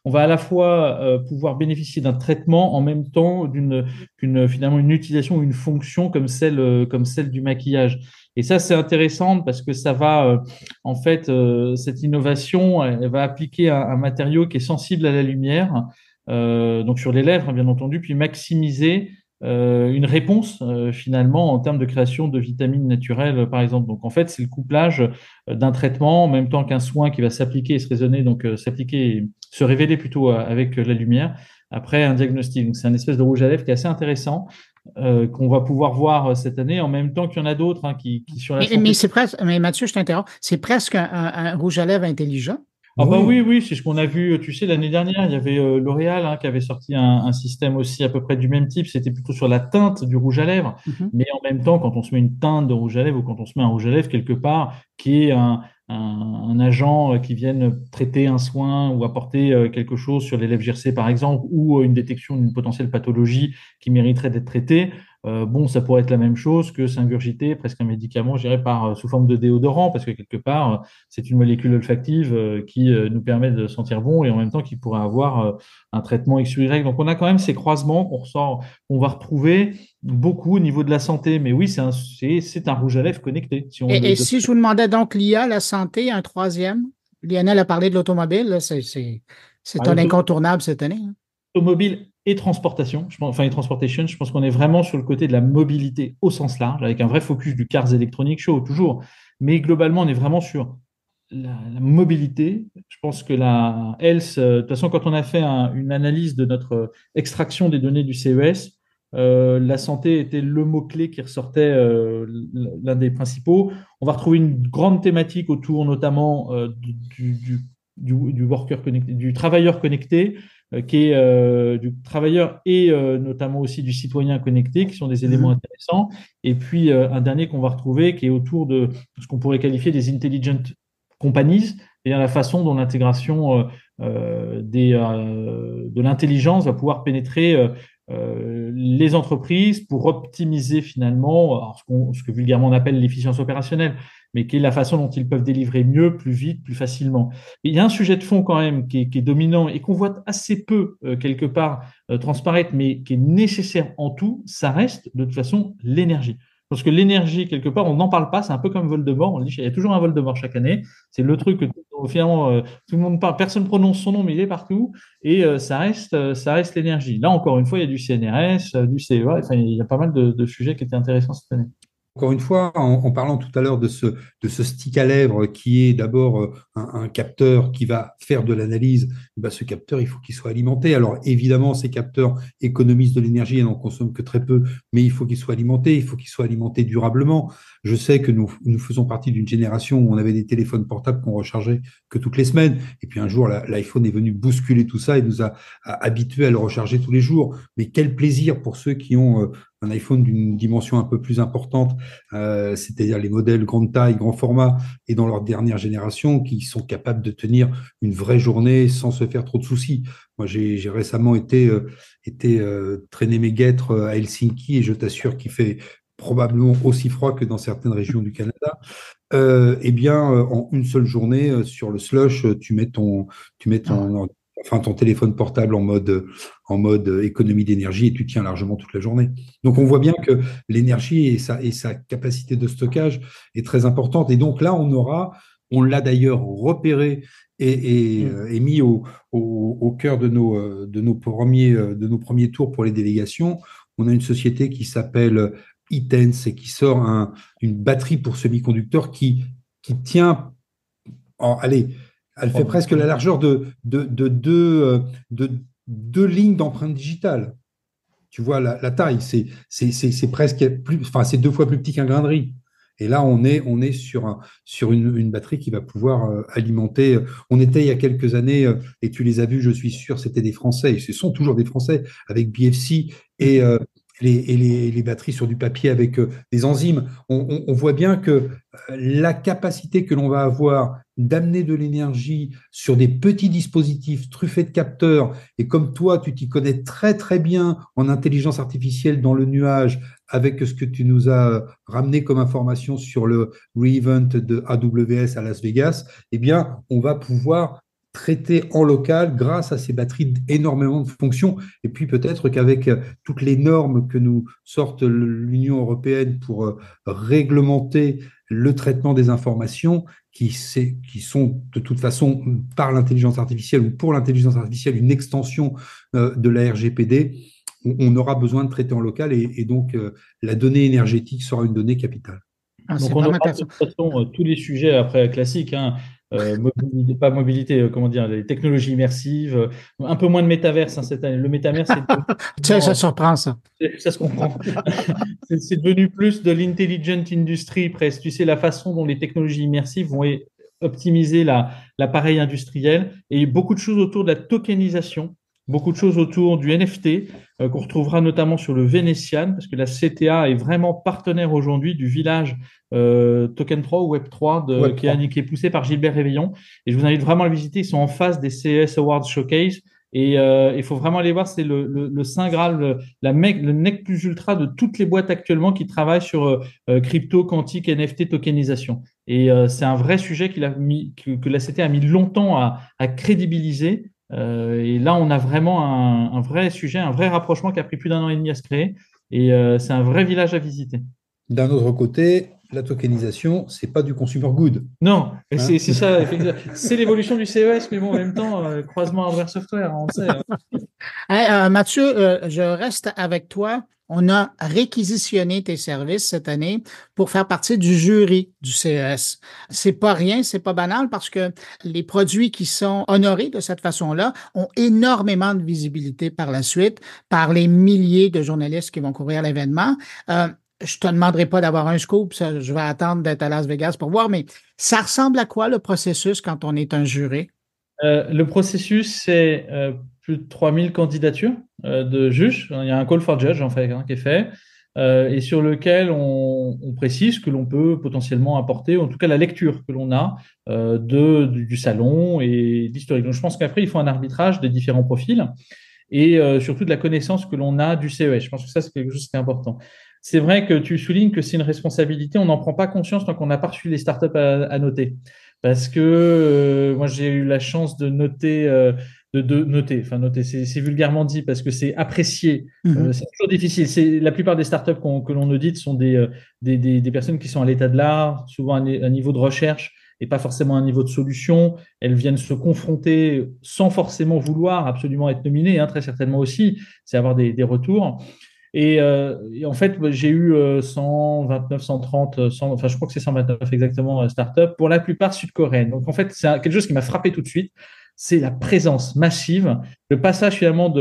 va à la fois pouvoir bénéficier d'un traitement en même temps finalement une utilisation ou une fonction comme celle du maquillage. Et ça, c'est intéressant parce que ça va, en fait, cette innovation, elle va appliquer un matériau qui est sensible à la lumière, donc sur les lèvres, bien entendu, puis maximiser une réponse finalement en termes de création de vitamines naturelles, par exemple. Donc en fait, c'est le couplage d'un traitement en même temps qu'un soin qui va s'appliquer et se raisonner, donc s'appliquer et se révéler plutôt avec la lumière après un diagnostic. Donc c'est un espèce de rouge à lèvres qui est assez intéressant. Qu'on va pouvoir voir cette année, en même temps qu'il y en a d'autres qui sur la santé. Mais c'est presque, mais Mathieu, je t'interromps, c'est presque un rouge à lèvres intelligent. Ah bah oui, c'est ce qu'on a vu, tu sais, l'année dernière, il y avait L'Oréal qui avait sorti un système aussi à peu près du même type, c'était plutôt sur la teinte du rouge à lèvres, mais en même temps, quand on se met une teinte de rouge à lèvres ou quand on se met un rouge à lèvres quelque part, qui est un agent qui vienne traiter un soin ou apporter quelque chose sur les lèvres gercées par exemple, ou une détection d'une potentielle pathologie qui mériterait d'être traitée, bon, ça pourrait être la même chose que s'ingurgiter presque un médicament, je dirais, sous forme de déodorant, parce que quelque part, c'est une molécule olfactive qui nous permet de sentir bon et en même temps qui pourrait avoir un traitement X ou Y. Donc, on a quand même ces croisements qu'on va retrouver beaucoup au niveau de la santé. Mais oui, c'est un rouge à lèvres connecté. Et si je vous demandais donc l'IA, la santé, un troisième, Lionel a parlé de l'automobile, là, c'est un incontournable cette année. Automobile et transportation, je pense qu'on est vraiment sur le côté de la mobilité au sens large, avec un vrai focus du Cars Electronic Show toujours. Mais globalement, on est vraiment sur la mobilité. Je pense que la health, de toute façon, quand on a fait une analyse de notre extraction des données du CES, la santé était le mot-clé qui ressortait, l'un des principaux. On va retrouver une grande thématique autour notamment du worker connecté, du travailleur connecté, qui est du travailleur et notamment aussi du citoyen connecté, qui sont des éléments intéressants. Et puis un dernier qu'on va retrouver qui est autour de ce qu'on pourrait qualifier des intelligent companies, c'est-à-dire la façon dont l'intégration de l'intelligence va pouvoir pénétrer les entreprises pour optimiser finalement ce que vulgairement on appelle l'efficience opérationnelle, mais qui est la façon dont ils peuvent délivrer mieux, plus vite, plus facilement. Et il y a un sujet de fond quand même qui est dominant et qu'on voit assez peu quelque part transparaître, mais qui est nécessaire en tout, ça reste de toute façon l'énergie. Parce que l'énergie, quelque part, on n'en parle pas, c'est un peu comme Voldemort, on dit qu'il y a toujours un Voldemort chaque année, c'est le truc que finalement tout le monde parle, personne ne prononce son nom, mais il est partout, et ça reste l'énergie. Là, encore une fois, il y a du CNRS, du CEA, enfin, il y a pas mal de sujets qui étaient intéressants cette année. Encore une fois, en parlant tout à l'heure de ce stick à lèvres qui est d'abord un capteur qui va faire de l'analyse, ce capteur, il faut qu'il soit alimenté. Alors évidemment, ces capteurs économisent de l'énergie et n'en consomment que très peu, mais il faut qu'il soit alimenté durablement. Je sais que nous faisons partie d'une génération où on avait des téléphones portables qu'on rechargeait que toutes les semaines. Et puis un jour, l'iPhone est venu bousculer tout ça et nous a habitués à le recharger tous les jours. Mais quel plaisir pour ceux qui ont un iPhone d'une dimension un peu plus importante, c'est-à-dire les modèles grande taille, grand format, et dans leur dernière génération, qui sont capables de tenir une vraie journée sans se faire trop de soucis. Moi, j'ai récemment été traîner mes guêtres à Helsinki, et je t'assure qu'il fait probablement aussi froid que dans certaines régions du Canada. En une seule journée, sur le slush, tu mets ton téléphone portable en mode économie d'énergie et tu tiens largement toute la journée. Donc, on voit bien que l'énergie et sa capacité de stockage est très importante. Et donc là, on l'a d'ailleurs repéré et mis au cœur de nos premiers tours pour les délégations. On a une société qui s'appelle eTense et qui sort une batterie pour semi-conducteurs qui tient, elle fait presque la largeur de deux lignes d'empreinte digitale. Tu vois la taille, c'est presque c'est 2 fois plus petit qu'un grain de riz. Et là, on est sur une batterie qui va pouvoir alimenter. On était il y a quelques années, et tu les as vus, je suis sûr, c'était des Français, et ce sont toujours des Français, avec BFC et les batteries sur du papier avec des enzymes. On voit bien que la capacité que l'on va avoir d'amener de l'énergie sur des petits dispositifs truffés de capteurs, et comme toi, tu t'y connais très très bien en intelligence artificielle dans le nuage, avec ce que tu nous as ramené comme information sur le re-event de AWS à Las Vegas, eh bien, on va pouvoir traiter en local grâce à ces batteries énormément de fonctions. Et puis peut-être qu'avec toutes les normes que nous sortent l'Union européenne pour réglementer le traitement des informations, qui sont de toute façon par l'intelligence artificielle ou pour l'intelligence artificielle une extension de la RGPD, on aura besoin de traiter en local et donc la donnée énergétique sera une donnée capitale. Donc, on aura de toute façon tous les sujets après classiques, hein, mobilité, pas mobilité, comment dire, les technologies immersives, un peu moins de métaverse hein, cette année. Le métaverse, ça surprend ça. Ça se comprend. C'est devenu plus de l'intelligent industry presque. Tu sais, la façon dont les technologies immersives vont optimiser l'appareil industriel et beaucoup de choses autour de la tokenisation. Beaucoup de choses autour du NFT qu'on retrouvera notamment sur le Vénitian, parce que la CTA est vraiment partenaire aujourd'hui du village Token 3 ou Web3 qui est poussé par Gilbert Réveillon. Et je vous invite vraiment à le visiter. Ils sont en face des CES Awards Showcase. Et il faut vraiment aller voir, c'est le Saint Graal, le nec plus ultra de toutes les boîtes actuellement qui travaillent sur crypto, quantique, NFT, tokenisation. Et c'est un vrai sujet que la CTA a mis longtemps à crédibiliser. Et là, on a vraiment un vrai sujet, un vrai rapprochement qui a pris plus d'1 an et demi à se créer. Et c'est un vrai village à visiter. D'un autre côté, la tokenisation, ce n'est pas du consumer good. Non, hein, c'est ça. C'est l'évolution du CES, mais bon, en même temps, croisement hardware-software, on le sait. Hey, Mathieu, je reste avec toi. On a réquisitionné tes services cette année pour faire partie du jury du CES. C'est pas rien, c'est pas banal parce que les produits qui sont honorés de cette façon-là ont énormément de visibilité par la suite, par les milliers de journalistes qui vont couvrir l'événement. Je te demanderai pas d'avoir un scoop, ça, je vais attendre d'être à Las Vegas pour voir, mais ça ressemble à quoi le processus quand on est un jury? Le processus, c'est plus de 3000 candidatures de juges. Il y a un call for judge en fait qui est fait et sur lequel on précise que l'on peut potentiellement apporter, en tout cas la lecture que l'on a du salon et d'historique. Donc je pense qu'après il faut un arbitrage des différents profils et surtout de la connaissance que l'on a du CES. Je pense que ça c'est quelque chose qui est important. C'est vrai que tu soulignes que c'est une responsabilité. On n'en prend pas conscience tant qu'on n'a pas reçu les startups à noter. Parce que moi, j'ai eu la chance de noter, noter, c'est vulgairement dit parce que c'est apprécié. C'est toujours difficile. La plupart des startups que l'on audite sont des personnes qui sont à l'état de l'art, souvent à un niveau de recherche et pas forcément à un niveau de solution. Elles viennent se confronter sans forcément vouloir absolument être nominées, hein, très certainement aussi. C'est avoir des retours. Et en fait, j'ai eu 129, 130, 100, enfin je crois que c'est 129 exactement startups, pour la plupart sud-coréennes. Donc en fait, c'est quelque chose qui m'a frappé tout de suite, c'est la présence massive, le passage finalement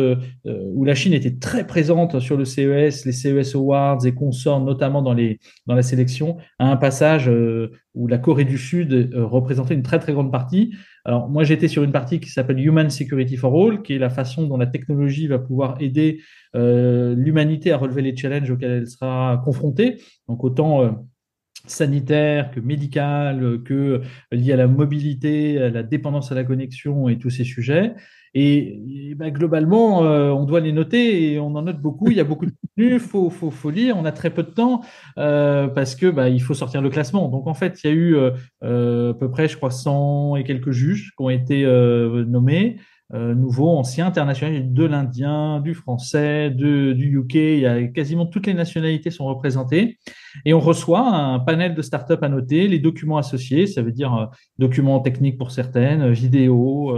où la Chine était très présente sur le CES, les CES Awards et consorts, notamment dans la sélection, à un passage où la Corée du Sud représentait une très très grande partie. Alors moi j'étais sur une partie qui s'appelle Human Security for All, qui est la façon dont la technologie va pouvoir aider l'humanité à relever les challenges auxquels elle sera confrontée. Donc autant sanitaire, que médical, que lié à la mobilité, à la dépendance à la connexion et tous ces sujets. Et ben, globalement, on doit les noter et on en note beaucoup. Il y a beaucoup de contenu, faut lire. On a très peu de temps parce que il faut sortir le classement. Donc en fait, il y a eu à peu près, je crois, 100 et quelques juges qui ont été nommés. Nouveaux, anciens, internationaux, de l'Indien, du Français, du UK, il y a quasiment toutes les nationalités sont représentées. Et on reçoit un panel de startups à noter, les documents associés, ça veut dire documents techniques pour certaines, vidéos,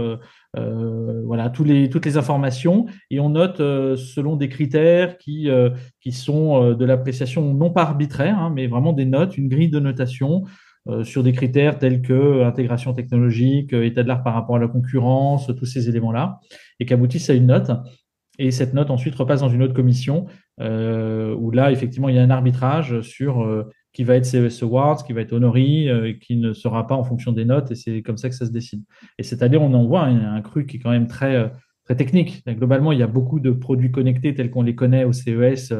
voilà, toutes les informations. Et on note selon des critères qui sont de l'appréciation non pas arbitraire, hein, mais vraiment des notes, une grille de notation sur des critères tels que intégration technologique, état de l'art par rapport à la concurrence, tous ces éléments-là, et qu'aboutissent à une note. Et cette note ensuite repasse dans une autre commission où là, effectivement, il y a un arbitrage sur qui va être CES Awards, qui va être honoré, qui ne sera pas en fonction des notes, et c'est comme ça que ça se décide. Et cette année, on en voit un cru qui est quand même très technique. Globalement, il y a beaucoup de produits connectés tels qu'on les connaît au CES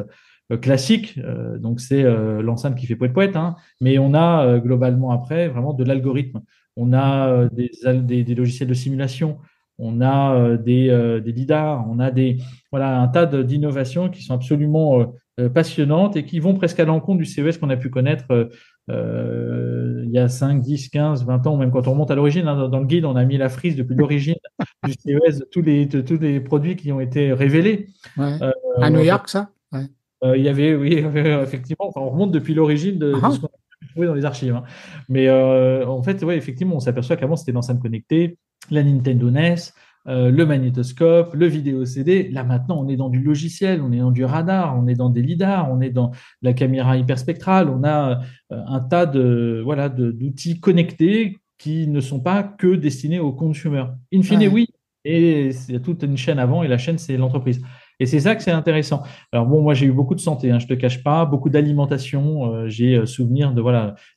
classique, donc c'est l'enceinte qui fait poète-poète, hein, mais on a globalement après vraiment de l'algorithme. On a des logiciels de simulation, on a des lidars, on a un tas d'innovations qui sont absolument passionnantes et qui vont presque à l'encontre du CES qu'on a pu connaître il y a 5, 10, 15, 20 ans, même quand on remonte à l'origine. Hein, dans le guide, on a mis la frise depuis l'origine du CES de tous les produits qui ont été révélés. Ouais. À New York, ça? Ouais. Il y avait, oui, effectivement, on remonte depuis l'origine de ce qu'on a trouvé dans les archives. Hein. Mais en fait, ouais, effectivement, on s'aperçoit qu'avant, c'était l'enceinte connectée, la Nintendo NES, le magnétoscope, le vidéo CD. Là, maintenant, on est dans du logiciel, on est dans du radar, on est dans des lidars, on est dans la caméra hyperspectrale. On a un tas d'outils connectés qui ne sont pas que destinés aux consommateurs. In fine, oui, et il y a toute une chaîne avant, et la chaîne, c'est l'entreprise. Et c'est ça que c'est intéressant. Alors bon, moi j'ai eu beaucoup de santé, je te cache pas, beaucoup d'alimentation. J'ai souvenir de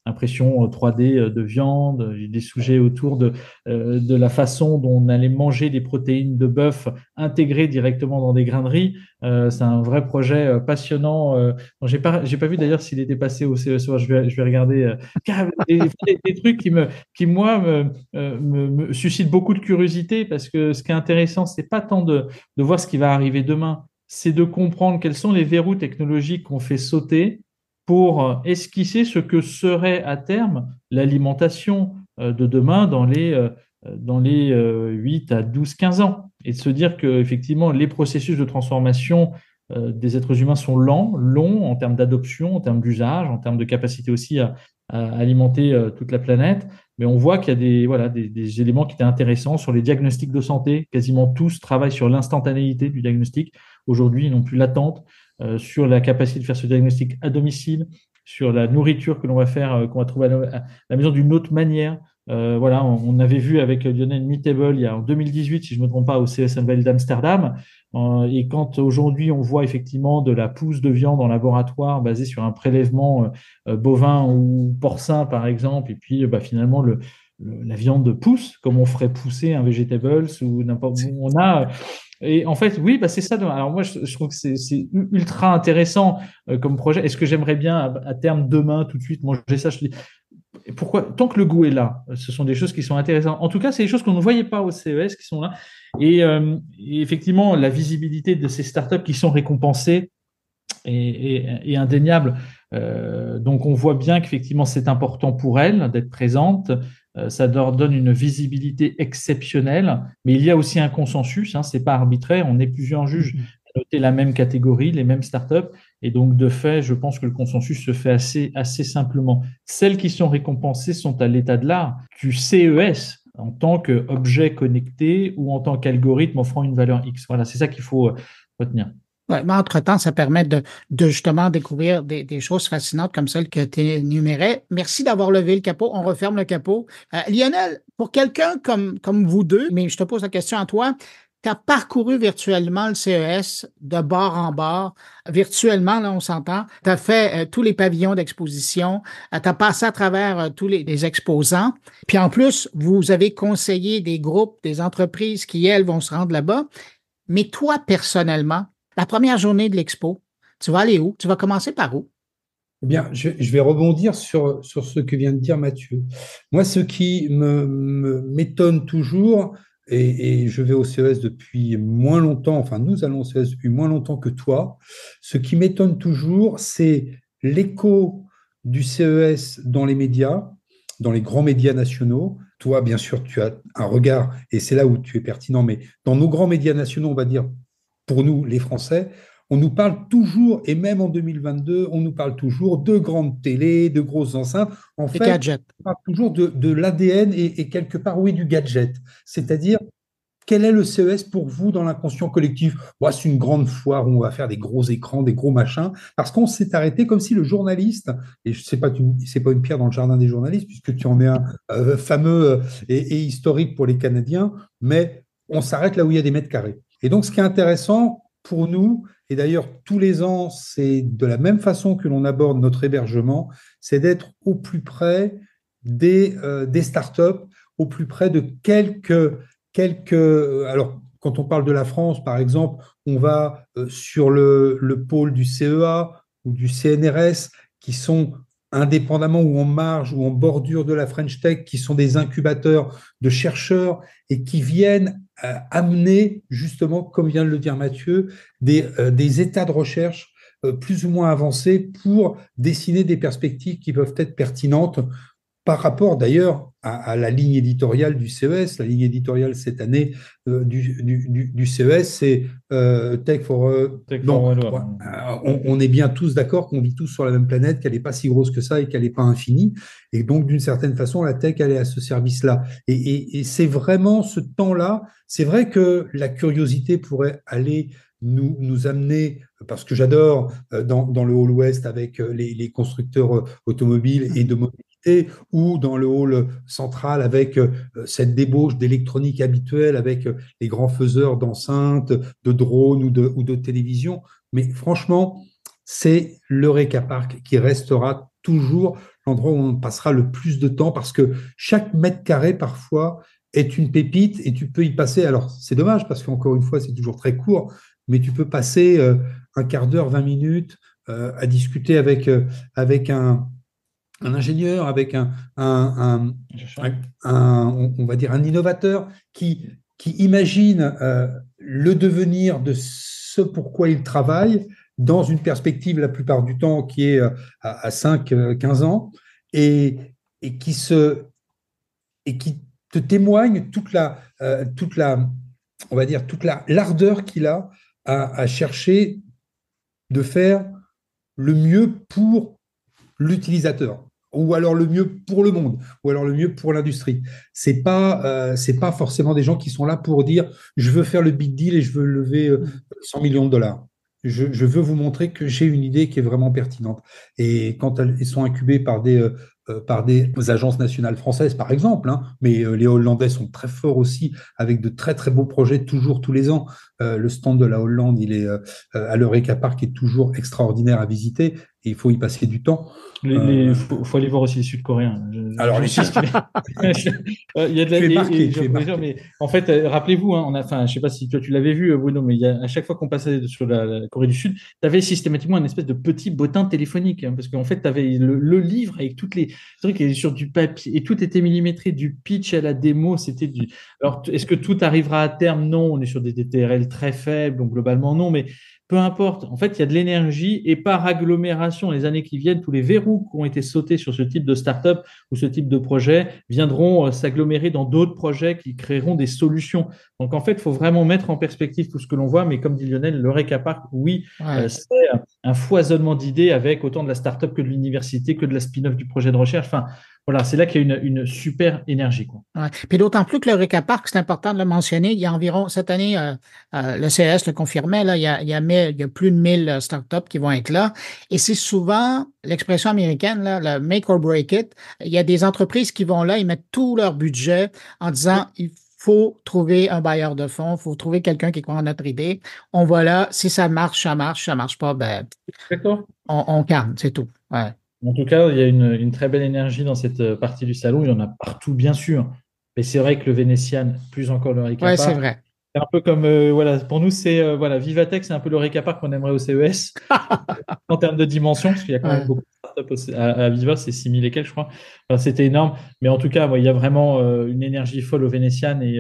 impression 3D de viande. J'ai des sujets autour de la façon dont on allait manger des protéines de bœuf intégrées directement dans des grains de riz. C'est un vrai projet passionnant. J'ai pas vu d'ailleurs s'il était passé au CESO. Je vais regarder. Des trucs qui moi me suscitent beaucoup de curiosité, parce que ce qui est intéressant, c'est pas tant de voir ce qui va arriver demain, c'est de comprendre quels sont les verrous technologiques qu'on fait sauter pour esquisser ce que serait à terme l'alimentation de demain dans les 8 à 12, 15 ans. Et de se dire que effectivement les processus de transformation des êtres humains sont longs en termes d'adoption, en termes d'usage, en termes de capacité aussi à alimenter toute la planète. Mais on voit qu'il y a des éléments qui étaient intéressants sur les diagnostics de santé. Quasiment tous travaillent sur l'instantanéité du diagnostic. Aujourd'hui, ils n'ont plus l'attente, sur la capacité de faire ce diagnostic à domicile, sur la nourriture que l'on va faire, qu'on va trouver à la maison d'une autre manière. On avait vu avec Lionel Meatable en 2018, si je ne me trompe pas, au CES Unveil d'Amsterdam. Et quand aujourd'hui on voit effectivement de la pousse de viande en laboratoire basée sur un prélèvement bovin ou porcin par exemple, et puis finalement la viande pousse comme on ferait pousser un vegetables ou n'importe où on a. Et en fait, oui, c'est ça. Alors moi, je trouve que c'est ultra intéressant comme projet. Est-ce que j'aimerais bien à terme, demain, tout de suite, manger ça? Je dis, pourquoi? Tant que le goût est là, ce sont des choses qui sont intéressantes. En tout cas, c'est des choses qu'on ne voyait pas au CES qui sont là. Et effectivement, la visibilité de ces startups qui sont récompensées est indéniable. Donc, on voit bien qu'effectivement, c'est important pour elles d'être présentes. Ça leur donne une visibilité exceptionnelle, mais il y a aussi un consensus, c'est pas arbitraire, on est plusieurs juges à noter la même catégorie, les mêmes startups, et donc de fait, je pense que le consensus se fait assez simplement. Celles qui sont récompensées sont à l'état de l'art du CES en tant qu'objet connecté ou en tant qu'algorithme offrant une valeur X. Voilà, c'est ça qu'il faut retenir. Ouais, mais entre-temps, ça permet de justement découvrir des choses fascinantes comme celles que tu énumérais. Merci d'avoir levé le capot. On referme le capot. Lionel, pour quelqu'un comme vous deux, mais je te pose la question à toi, tu as parcouru virtuellement le CES de bord en bord. Virtuellement, là, on s'entend. Tu as fait tous les pavillons d'exposition. Tu as passé à travers tous les exposants. Puis en plus, vous avez conseillé des groupes, des entreprises qui, elles, vont se rendre là-bas. Mais toi, personnellement, la première journée de l'expo, tu vas aller où? Tu vas commencer par où? Eh bien, je vais rebondir sur ce que vient de dire Mathieu. Moi, ce qui m'étonne toujours, et je vais au CES depuis moins longtemps, enfin, nous allons au CES depuis moins longtemps que toi, ce qui m'étonne toujours, c'est l'écho du CES dans les médias, dans les grands médias nationaux. Toi, bien sûr, tu as un regard, et c'est là où tu es pertinent, mais dans nos grands médias nationaux, on va dire, pour nous, les Français, on nous parle toujours, et même en 2022, on nous parle toujours de grandes télés, de grosses enceintes. En fait, gadgets. on parle toujours de l'ADN et quelque part, oui, du gadget. C'est-à-dire, quel est le CES pour vous dans l'inconscient collectif? C'est une grande foire où on va faire des gros écrans, des gros machins, parce qu'on s'est arrêté comme si le journaliste, et c'est pas une pierre dans le jardin des journalistes, puisque tu en es un fameux et historique pour les Canadiens, mais on s'arrête là où il y a des mètres carrés. Et donc, ce qui est intéressant pour nous, et d'ailleurs tous les ans, c'est de la même façon que l'on aborde notre hébergement, c'est d'être au plus près des startups, au plus près de quelques... Alors, quand on parle de la France, par exemple, on va sur le pôle du CEA ou du CNRS, qui sont indépendamment ou en marge ou en bordure de la French Tech, qui sont des incubateurs de chercheurs et qui viennent amener, justement, comme vient de le dire Mathieu, des états de recherche plus ou moins avancés pour dessiner des perspectives qui peuvent être pertinentes par rapport d'ailleurs à la ligne éditoriale du CES. La ligne éditoriale cette année du CES, c'est Tech for... on est bien tous d'accord qu'on vit tous sur la même planète, qu'elle n'est pas si grosse que ça et qu'elle n'est pas infinie. Et donc, d'une certaine façon, la tech, elle est à ce service-là. Et c'est vraiment ce temps-là. C'est vrai que la curiosité pourrait aller nous amener, parce que j'adore dans le hall ouest avec les constructeurs automobiles et de mobilité, ou dans le hall central avec cette débauche d'électronique habituelle, avec les grands faiseurs d'enceintes, de drones ou de télévision. Mais franchement, c'est l'Eureka Park qui restera toujours l'endroit où on passera le plus de temps, parce que chaque mètre carré, parfois, est une pépite et tu peux y passer. Alors, c'est dommage parce qu'encore une fois, c'est toujours très court, mais tu peux passer un quart d'heure, 20 minutes à discuter avec un ingénieur, avec on va dire un innovateur qui imagine le devenir de ce pourquoi il travaille dans une perspective la plupart du temps qui est à 5-15 ans et qui te témoigne toute l'ardeur qu'il a à chercher de faire le mieux pour l'utilisateur, ou alors le mieux pour le monde, ou alors le mieux pour l'industrie. C'est pas forcément des gens qui sont là pour dire je veux faire le big deal et je veux lever 100 millions de dollars. Je veux vous montrer que j'ai une idée qui est vraiment pertinente. Et quand elles sont incubées par des agences nationales françaises, par exemple, hein, mais les Hollandais sont très forts aussi, avec de très très beaux projets, toujours tous les ans. Le stand de la Hollande, il est à l'Eureka Park, est toujours extraordinaire à visiter, et il faut y passer du temps. Faut aller voir aussi les Sud-Coréens. Alors, les il y a de la mais en fait, rappelez-vous, hein, je sais pas si toi tu l'avais vu, Bruno, mais à chaque fois qu'on passait sur la Corée du Sud, tu avais systématiquement une espèce de petit bottin téléphonique, hein, parce qu'en fait, tu avais le livre avec toutes les trucs et sur du papier, et tout était millimétré, du pitch à la démo, c'était du. Alors, est-ce que tout arrivera à terme? Non, on est sur des TRL très faibles, donc globalement non, mais peu importe. En fait, il y a de l'énergie et par agglomération, les années qui viennent, tous les verrous qui ont été sautés sur ce type de start-up ou ce type de projet viendront s'agglomérer dans d'autres projets qui créeront des solutions. Donc, en fait, il faut vraiment mettre en perspective tout ce que l'on voit. Mais comme dit Lionel, l'Eureka Park, oui, c'est un foisonnement d'idées avec autant de la start-up que de l'université, que de la spin-off du projet de recherche. Enfin, voilà, c'est là qu'il y a une super énergie, quoi. Ouais. Puis d'autant plus que l'Eureka Park, c'est important de le mentionner, il y a environ, cette année, le CES le confirmait, là, il y a plus de 1000 startups qui vont être là. Et c'est souvent l'expression américaine, là, le make or break it. Il y a des entreprises qui vont là, ils mettent tout leur budget en disant, il faut trouver un bailleur de fonds, il faut trouver quelqu'un qui croit en notre idée. On va là, si ça marche, ça marche, ça marche pas, ben, on calme, c'est tout. Ouais. En tout cas, il y a une très belle énergie dans cette partie du salon. Il y en a partout, bien sûr. Mais c'est vrai que le Vénitian, plus encore le Eureka Park. Oui, c'est vrai. C'est un peu comme, pour nous, c'est Vivatech, c'est un peu l'Eureka Park qu'on aimerait au CES en termes de dimension, parce qu'il y a quand même beaucoup de startups à Viva, c'est 6000 et quelques, je crois. Enfin, c'était énorme. Mais en tout cas, il y a vraiment une énergie folle au Vénitian et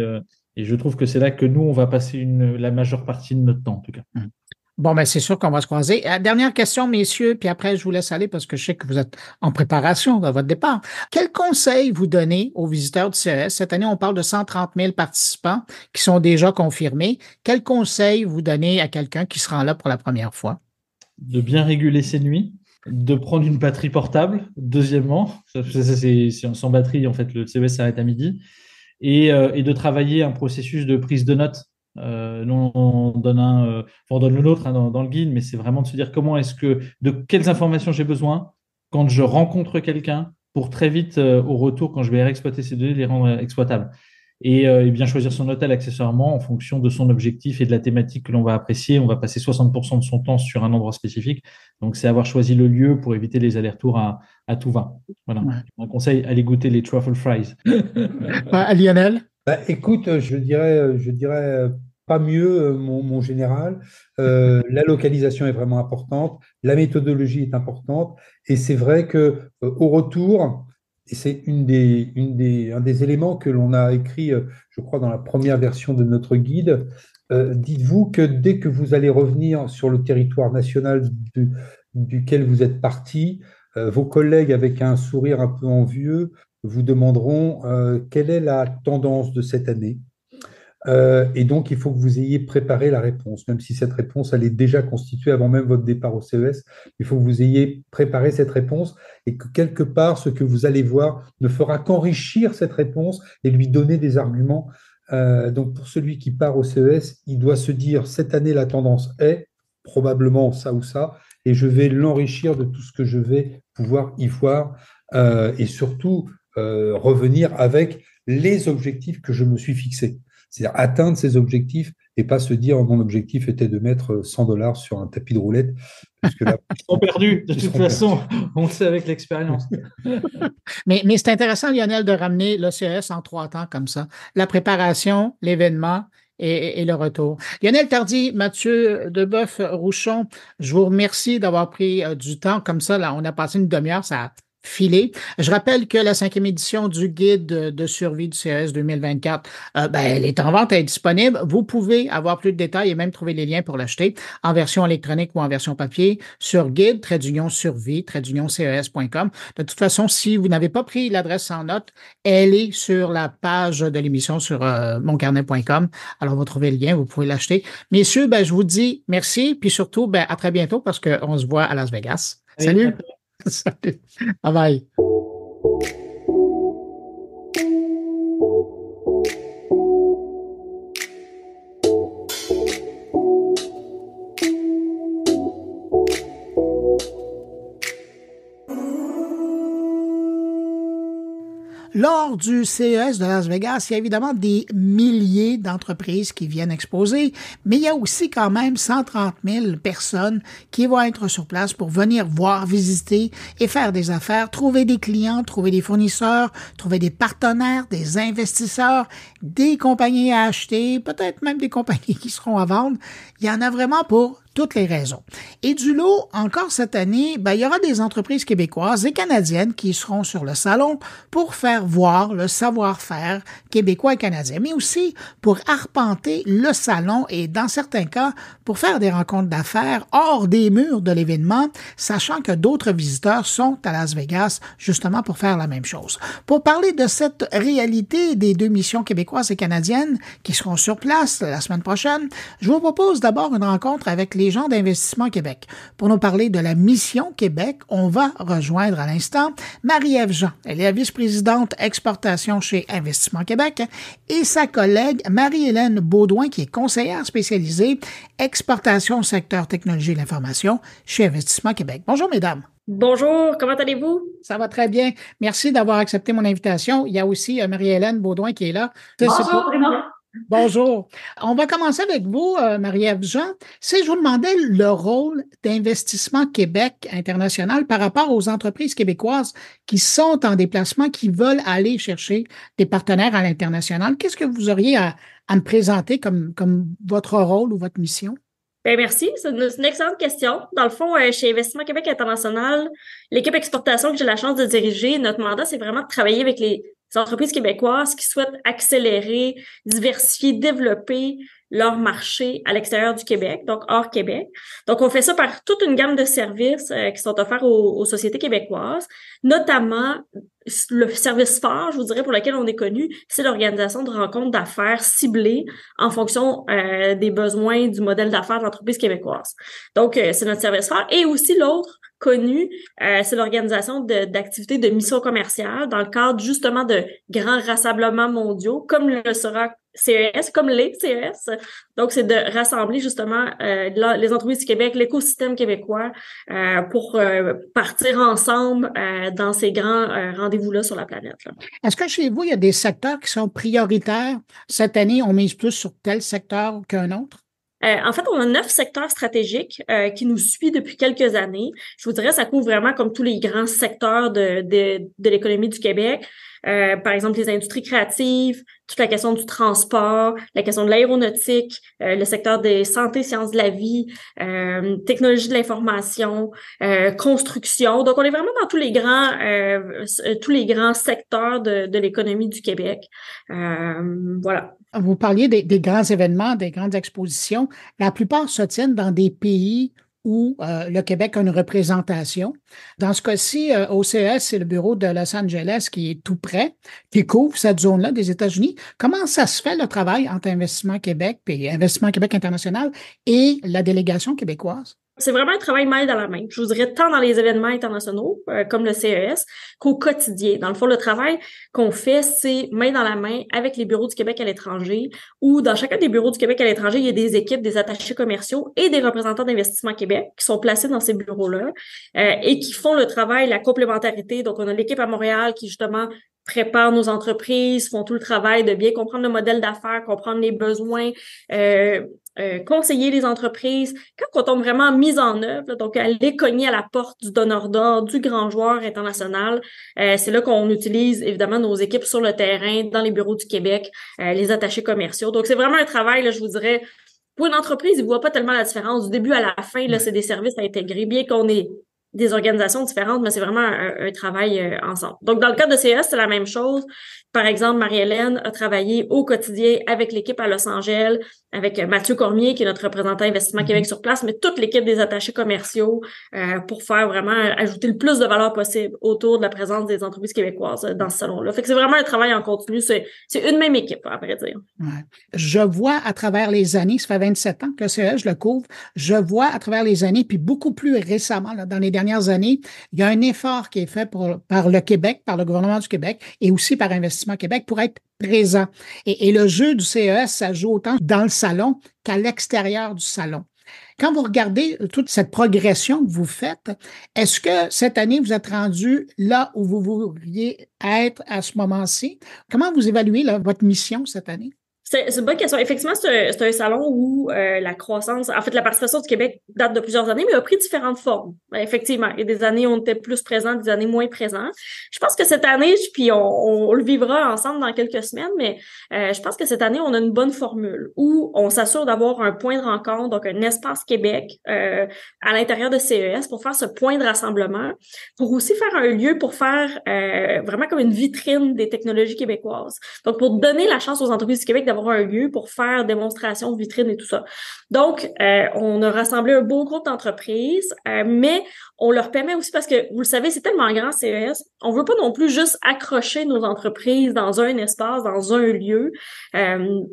je trouve que c'est là que nous, on va passer la majeure partie de notre temps, en tout cas. Bon, ben c'est sûr qu'on va se croiser. Dernière question, messieurs, puis après, je vous laisse aller parce que je sais que vous êtes en préparation à votre départ. Quel conseil vous donnez aux visiteurs du CES? Cette année, on parle de 130 000 participants qui sont déjà confirmés. Quel conseil vous donnez à quelqu'un qui se rend là pour la première fois? De bien réguler ses nuits, de prendre une batterie portable, deuxièmement. C'est sans batterie, en fait, le CES s'arrête à midi. Et de travailler un processus de prise de notes. Nous, on donne le nôtre dans le guide, mais c'est vraiment de se dire de quelles informations j'ai besoin quand je rencontre quelqu'un pour très vite, au retour, quand je vais exploiter ces données, les rendre exploitables. Et bien choisir son hôtel accessoirement en fonction de son objectif et de la thématique que l'on va apprécier. On va passer 60% de son temps sur un endroit spécifique. Donc, c'est avoir choisi le lieu pour éviter les allers-retours à tout va. Voilà. Ouais. Un conseil, allez goûter les truffle fries. Lionel? Écoute, je dirais pas mieux, mon général. La localisation est vraiment importante, la méthodologie est importante, et c'est vrai que au retour, et c'est un des éléments que l'on a écrit, je crois, dans la première version de notre guide. Dites-vous que dès que vous allez revenir sur le territoire national duquel vous êtes parti, vos collègues avec un sourire un peu envieux vous demanderont quelle est la tendance de cette année. Et donc, il faut que vous ayez préparé la réponse, même si cette réponse, elle est déjà constituée avant même votre départ au CES. Il faut que vous ayez préparé cette réponse et que quelque part, ce que vous allez voir ne fera qu'enrichir cette réponse et lui donner des arguments. Donc, pour celui qui part au CES, il doit se dire, cette année, la tendance est probablement ça ou ça, et je vais l'enrichir de tout ce que je vais pouvoir y voir, et surtout revenir avec les objectifs que je me suis fixés. C'est-à-dire atteindre ces objectifs et pas se dire mon objectif était de mettre $100 sur un tapis de roulette. Parce que là, ils sont perdus, de toute façon, on le sait avec l'expérience. Mais c'est intéressant, Lionel, de ramener le CES en 3 temps comme ça. La préparation, l'événement et le retour. Lionel Tardy, Mathieu Deboeuf-Rouchon, je vous remercie d'avoir pris du temps comme ça. Là, on a passé une demi-heure, ça a filé. Je rappelle que la 5e édition du guide de survie du CES 2024, elle est en vente, elle est disponible. Vous pouvez avoir plus de détails et même trouver les liens pour l'acheter en version électronique ou en version papier sur guide-survie-ces.com. De toute façon, si vous n'avez pas pris l'adresse en note, elle est sur la page de l'émission sur moncarnet.com. Alors, vous trouvez le lien, vous pouvez l'acheter. Messieurs, je vous dis merci, puis surtout, à très bientôt parce qu'on se voit à Las Vegas. Salut! Salut. Bye bye. Lors du CES de Las Vegas, il y a évidemment des milliers d'entreprises qui viennent exposer, mais il y a aussi quand même 130 000 personnes qui vont être sur place pour venir voir, visiter et faire des affaires, trouver des clients, trouver des fournisseurs, trouver des partenaires, des investisseurs, des compagnies à acheter, peut-être même des compagnies qui seront à vendre. Il y en a vraiment pour toutes les raisons. Et du lot, encore cette année, il y aura des entreprises québécoises et canadiennes qui seront sur le salon pour faire voir le savoir-faire québécois et canadien, mais aussi pour arpenter le salon et, dans certains cas, pour faire des rencontres d'affaires hors des murs de l'événement, sachant que d'autres visiteurs sont à Las Vegas justement pour faire la même chose. Pour parler de cette réalité des 2 missions québécoises et canadiennes qui seront sur place la semaine prochaine, je vous propose d'abord une rencontre avec les gens d'Investissement Québec. Pour nous parler de la mission Québec, on va rejoindre à l'instant Marie-Ève Jean. Elle est la vice-présidente exportation chez Investissement Québec et sa collègue Marie-Hélène Baudouin, qui est conseillère spécialisée exportation secteur technologie et l'information chez Investissement Québec. Bonjour, mesdames. Bonjour, comment allez-vous? Ça va très bien. Merci d'avoir accepté mon invitation. Il y a aussi Marie-Hélène Baudouin qui est là. Bonjour, Bruno. Bonjour. On va commencer avec vous, Marie-Ève Jean. Si je vous demandais le rôle d'Investissement Québec international par rapport aux entreprises québécoises qui sont en déplacement, qui veulent aller chercher des partenaires à l'international, qu'est-ce que vous auriez à me présenter comme votre rôle ou votre mission? Merci, c'est une excellente question. Dans le fond, chez Investissement Québec International, l'équipe exportation que j'ai la chance de diriger, notre mandat, c'est vraiment de travailler avec les entreprises québécoises qui souhaitent accélérer, diversifier, développer leur marché à l'extérieur du Québec, donc hors Québec. Donc, on fait ça par toute une gamme de services qui sont offerts aux sociétés québécoises, notamment le service phare, je vous dirais, pour lequel on est connu, c'est l'organisation de rencontres d'affaires ciblées en fonction des besoins du modèle d'affaires de l'entreprise québécoise. Donc, c'est notre service phare. Et aussi l'autre connu, c'est l'organisation d'activités de mission commerciale dans le cadre justement de grands rassemblements mondiaux, comme le sera CES, comme les CES. Donc, c'est de rassembler justement les entreprises du Québec, l'écosystème québécois pour partir ensemble dans ces grands rendez-vous-là sur la planète. Là. Est-ce que chez vous, il y a des secteurs qui sont prioritaires? Cette année, on mise plus sur tel secteur qu'un autre? En fait, on a 9 secteurs stratégiques qui nous suivent depuis quelques années. Je vous dirais, ça couvre vraiment comme tous les grands secteurs de l'économie du Québec. Par exemple, les industries créatives, toute la question du transport, la question de l'aéronautique, le secteur des santé, sciences de la vie, technologie de l'information, construction. Donc, on est vraiment dans tous les grands secteurs de l'économie du Québec. Voilà. Vous parliez des grands événements, des grandes expositions. La plupart se tiennent dans des pays où le Québec a une représentation. Dans ce cas-ci, au CES, c'est le bureau de Los Angeles qui est tout près, qui couvre cette zone-là des États-Unis. Comment ça se fait le travail entre Investissement Québec et Investissement Québec International et la délégation québécoise? C'est vraiment un travail main dans la main. Je vous dirais tant dans les événements internationaux, comme le CES, qu'au quotidien. Dans le fond, le travail qu'on fait, c'est main dans la main avec les bureaux du Québec à l'étranger, où dans chacun des bureaux du Québec à l'étranger, il y a des équipes, des attachés commerciaux et des représentants d'Investissement Québec qui sont placés dans ces bureaux-là et qui font le travail, la complémentarité. Donc, on a l'équipe à Montréal qui, justement, prépare nos entreprises, font tout le travail de bien comprendre le modèle d'affaires, comprendre les besoins, conseiller les entreprises. Quand on tombe vraiment mise en œuvre, là, donc aller cogner à la porte du donneur d'ordre, du grand joueur international, c'est là qu'on utilise évidemment nos équipes sur le terrain, dans les bureaux du Québec, les attachés commerciaux. Donc c'est vraiment un travail, là, je vous dirais, pour une entreprise, ils ne voient pas tellement la différence. Du début à la fin, là, c'est des services à intégrer, bien qu'on ait des organisations différentes, mais c'est vraiment un travail ensemble. Donc, dans le cas de CES, c'est la même chose. Par exemple, Marie-Hélène a travaillé au quotidien avec l'équipe à Los Angeles, avec Mathieu Cormier, qui est notre représentant Investissement Québec sur place, mais toute l'équipe des attachés commerciaux pour faire vraiment ajouter le plus de valeur possible autour de la présence des entreprises québécoises dans ce salon-là. Fait que c'est vraiment un travail en continu. C'est une même équipe, à vrai dire. Ouais. Je vois à travers les années, ça fait 27 ans que le CES, je le couvre, je vois à travers les années, puis beaucoup plus récemment, là, dans les dernières années, il y a un effort qui est fait par le Québec, par le gouvernement du Québec et aussi par Investissement Québec pour être présent. Et le jeu du CES, ça joue autant dans le salon qu'à l'extérieur du salon. Quand vous regardez toute cette progression que vous faites, est-ce que cette année, vous êtes rendu là où vous voudriez être à ce moment-ci? Comment vous évaluez là, votre mission cette année? C'est une bonne question. Effectivement, c'est un salon où la croissance, en fait, la participation du Québec date de plusieurs années, mais a pris différentes formes. Effectivement, il y a des années où on était plus présents, des années moins présents. Je pense que cette année, puis on le vivra ensemble dans quelques semaines, mais je pense que cette année, on a une bonne formule où on s'assure d'avoir un point de rencontre, donc un espace Québec à l'intérieur de CES pour faire ce point de rassemblement, pour aussi faire un lieu pour faire vraiment comme une vitrine des technologies québécoises. Donc, pour donner la chance aux entreprises du Québec d'avoir un lieu pour faire démonstration, vitrine et tout ça. Donc, on a rassemblé un beau groupe d'entreprises, mais on leur permet aussi, parce que, vous le savez, c'est tellement grand, CES, on veut pas non plus juste accrocher nos entreprises dans un espace, dans un lieu.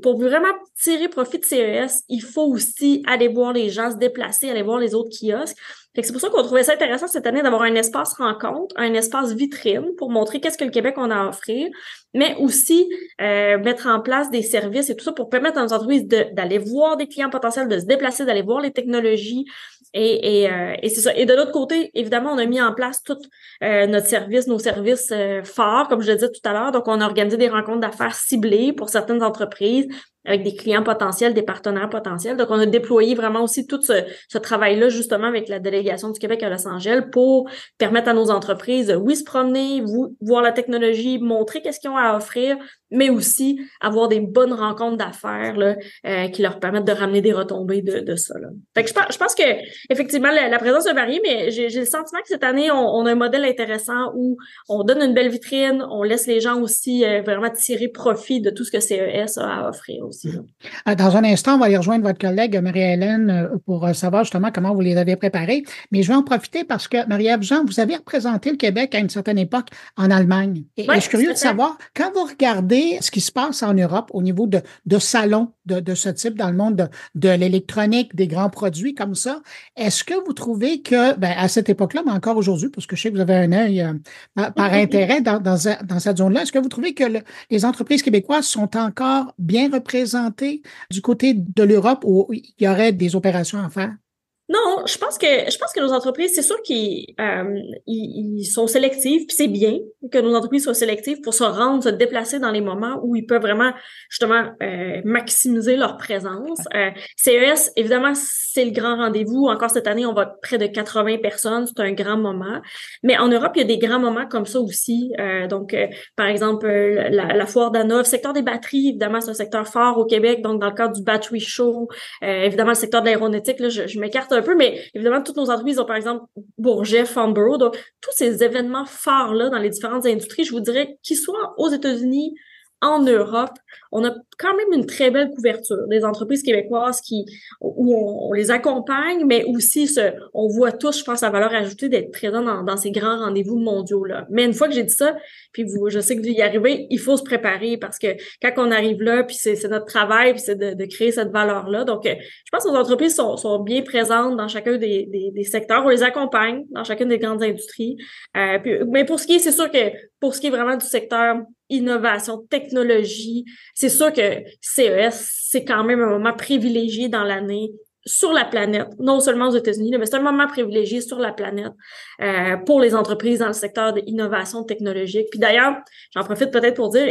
Pour vraiment tirer profit de CES, il faut aussi aller voir les gens se déplacer, aller voir les autres kiosques. Fait que c'est pour ça qu'on trouvait ça intéressant cette année d'avoir un espace rencontre, un espace vitrine pour montrer qu'est-ce que le Québec a à offrir, mais aussi mettre en place des services et tout ça pour permettre à nos entreprises d'aller voir des clients potentiels, de se déplacer, d'aller voir les technologies. Et c'est ça. Et de l'autre côté, évidemment, on a mis en place tout notre service, nos services forts, comme je le disais tout à l'heure. Donc, on a organisé des rencontres d'affaires ciblées pour certaines entreprises, avec des clients potentiels, des partenaires potentiels. Donc, on a déployé vraiment aussi tout ce travail-là, justement, avec la délégation du Québec à Los Angeles pour permettre à nos entreprises, oui, se promener, voir la technologie, montrer qu'est-ce qu'ils ont à offrir, mais aussi avoir des bonnes rencontres d'affaires là, qui leur permettent de ramener des retombées de ça. Là. Fait que je pense que effectivement la présence a varié, mais j'ai le sentiment que cette année, on a un modèle intéressant où on donne une belle vitrine, on laisse les gens aussi vraiment tirer profit de tout ce que CES a à offrir aussi. Là. Dans un instant, on va aller rejoindre votre collègue Marie-Hélène pour savoir justement comment vous les avez préparés. Mais je vais en profiter parce que, Marie-Ève Jean, vous avez représenté le Québec à une certaine époque en Allemagne. Et je suis curieux de savoir, quand vous regardez ce qui se passe en Europe au niveau de salons de ce type dans le monde de l'électronique, des grands produits comme ça, est-ce que vous trouvez que, à cette époque-là, mais encore aujourd'hui, parce que je sais que vous avez un œil par intérêt dans cette zone-là, est-ce que vous trouvez que les entreprises québécoises sont encore bien représentées du côté de l'Europe où il y aurait des opérations à faire? Non, je pense que nos entreprises, c'est sûr qu'ils sont sélectifs, puis c'est bien que nos entreprises soient sélectives pour se déplacer dans les moments où ils peuvent vraiment justement maximiser leur présence. CES, évidemment, c'est le grand rendez-vous. Encore cette année, on va être près de 80 personnes, c'est un grand moment. Mais en Europe, il y a des grands moments comme ça aussi. Donc, par exemple, la foire d'Hanovre, secteur des batteries, évidemment, c'est un secteur fort au Québec. Donc, dans le cadre du Battery Show, évidemment, le secteur de l'aéronautique, là, je m'écarte un peu, mais évidemment, toutes nos entreprises ont, par exemple, Bourget, Farnborough, donc tous ces événements forts-là dans les différentes industries, je vous dirais, qu'ils soient aux États-Unis, en Europe, on a quand même une très belle couverture des entreprises québécoises où on les accompagne, mais aussi on voit tous, je pense, la valeur ajoutée d'être présent dans ces grands rendez-vous mondiaux-là. Mais une fois que j'ai dit ça, puis je sais que vous y arrivez, il faut se préparer parce que quand on arrive là, puis c'est notre travail, puis c'est de créer cette valeur-là. Donc, je pense que nos entreprises sont bien présentes dans chacun des secteurs. On les accompagne dans chacune des grandes industries. Mais c'est sûr que pour ce qui est vraiment du secteur innovation, technologie, c'est sûr que CES, c'est quand même un moment privilégié dans l'année sur la planète, non seulement aux États-Unis, mais c'est un moment privilégié sur la planète pour les entreprises dans le secteur de l'innovation technologique. Puis d'ailleurs, j'en profite peut-être pour dire,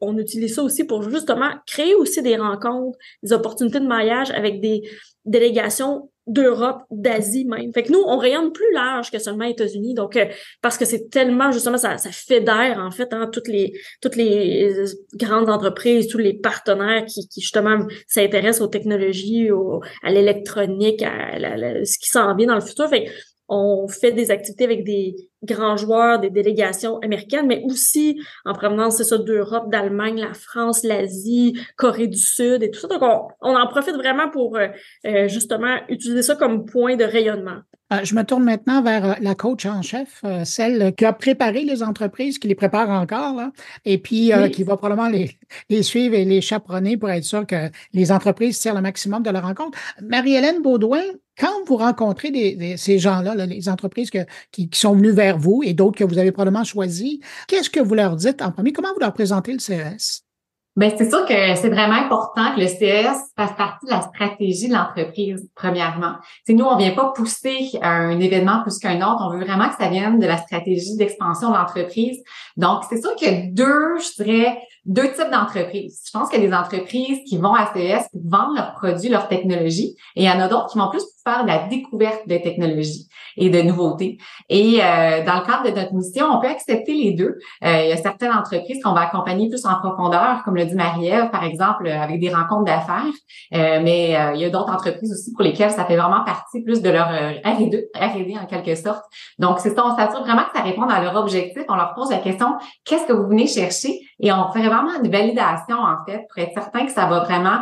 on utilise ça aussi pour justement créer aussi des rencontres, des opportunités de maillage avec des délégations d'Europe, d'Asie même. Fait que nous, on rayonne plus large que seulement les États-Unis. Donc, parce que c'est tellement, justement, ça fédère, en fait, toutes les grandes entreprises, tous les partenaires qui justement, s'intéressent aux technologies, à l'électronique, à ce qui s'en vient dans le futur. Fait que on fait des activités avec des grands joueurs, des délégations américaines, mais aussi en provenance, c'est ça, d'Europe, d'Allemagne, la France, l'Asie, Corée du Sud et tout ça. Donc, on en profite vraiment pour justement utiliser ça comme point de rayonnement. Je me tourne maintenant vers la coach en chef, celle qui a préparé les entreprises, qui les prépare encore, là, et puis qui va probablement les suivre et les chaperonner pour être sûr que les entreprises tirent le maximum de leur rencontre. Marie-Hélène Beaudoin, quand vous rencontrez ces gens-là, là, les entreprises qui sont venues vers vous et d'autres que vous avez probablement choisies, qu'est-ce que vous leur dites en premier? Comment vous leur présentez le CES? Ben, c'est sûr que c'est vraiment important que le CES fasse partie de la stratégie de l'entreprise, premièrement. T'sais, nous, on vient pas pousser un événement plus qu'un autre. On veut vraiment que ça vienne de la stratégie d'expansion de l'entreprise. Donc, c'est sûr qu'il y a deux types d'entreprises. Je pense qu'il y a des entreprises qui vont à CES pour vendre leurs produits, leurs technologies, et il y en a d'autres qui vont plus pour faire de la découverte de technologies et de nouveautés. Et dans le cadre de notre mission, on peut accepter les deux. Il y a certaines entreprises qu'on va accompagner plus en profondeur, comme le dit Marie-Ève, par exemple, avec des rencontres d'affaires. Mais il y a d'autres entreprises aussi pour lesquelles ça fait vraiment partie plus de leur R&D en quelque sorte. Donc, c'est ça, on s'assure vraiment que ça répond à leur objectif. On leur pose la question, qu'est-ce que vous venez chercher? Et on fait vraiment une validation, en fait, pour être certain que ça va vraiment,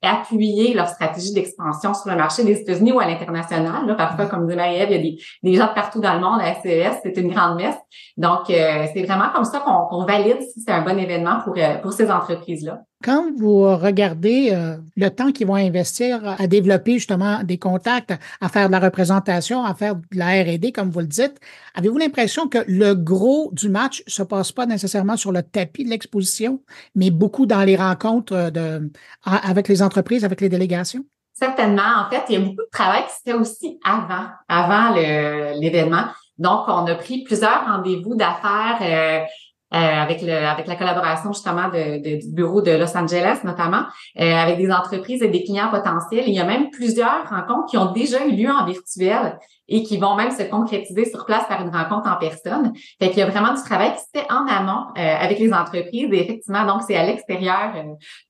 appuyer leur stratégie d'expansion sur le marché des États-Unis ou à l'international. Là, parfois, comme dit Marie-Ève, il y a des gens de partout dans le monde à la CES. C'est une grande messe. Donc, c'est vraiment comme ça qu'on valide si c'est un bon événement pour ces entreprises-là. Quand vous regardez le temps qu'ils vont investir à développer justement des contacts, à faire de la représentation, à faire de la R&D, comme vous le dites, avez-vous l'impression que le gros du match se passe pas nécessairement sur le tapis de l'exposition, mais beaucoup dans les rencontres avec les entreprises, avec les délégations? Certainement. En fait, il y a beaucoup de travail qui se fait aussi avant l'événement. Donc, on a pris plusieurs rendez-vous d'affaires avec la collaboration justement du bureau de Los Angeles notamment, avec des entreprises et des clients potentiels. Il y a même plusieurs rencontres qui ont déjà eu lieu en virtuel et qui vont même se concrétiser sur place par une rencontre en personne. Fait qu'il y a vraiment du travail qui se fait en amont avec les entreprises et effectivement, donc c'est à l'extérieur,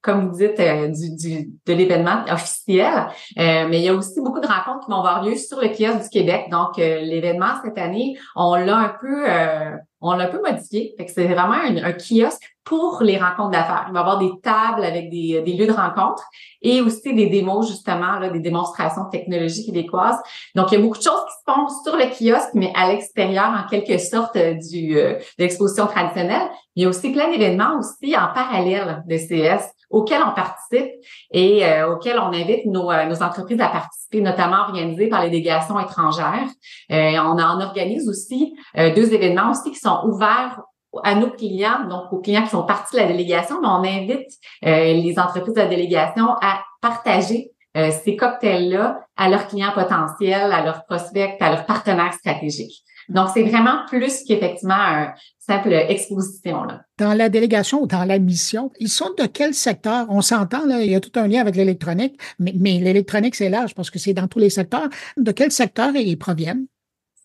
comme vous dites, de l'événement officiel. Mais il y a aussi beaucoup de rencontres qui vont avoir lieu sur le kiosque du Québec. Donc, l'événement cette année, on l'a un peu modifié. Fait que c'est vraiment un kiosque pour les rencontres d'affaires. Il va y avoir des tables avec des lieux de rencontre et aussi des démos, justement, là, des démonstrations de technologie québécoises. Donc, il y a beaucoup de choses qui se font sur le kiosque, mais à l'extérieur, en quelque sorte, de l'exposition traditionnelle. Il y a aussi plein d'événements aussi en parallèle de CES auxquels on participe et auxquels on invite nos entreprises à participer, notamment organisés par les délégations étrangères. On en organise aussi 2 événements aussi qui sont ouverts à nos clients, donc aux clients qui font partie de la délégation, mais on invite les entreprises de la délégation à partager ces cocktails-là à leurs clients potentiels, à leurs prospects, à leurs partenaires stratégiques. Donc, c'est vraiment plus qu'effectivement une simple exposition, là. Dans la délégation ou dans la mission, ils sont de quel secteur? On s'entend, là, il y a tout un lien avec l'électronique, mais l'électronique, c'est large parce que c'est dans tous les secteurs. De quel secteur ils proviennent?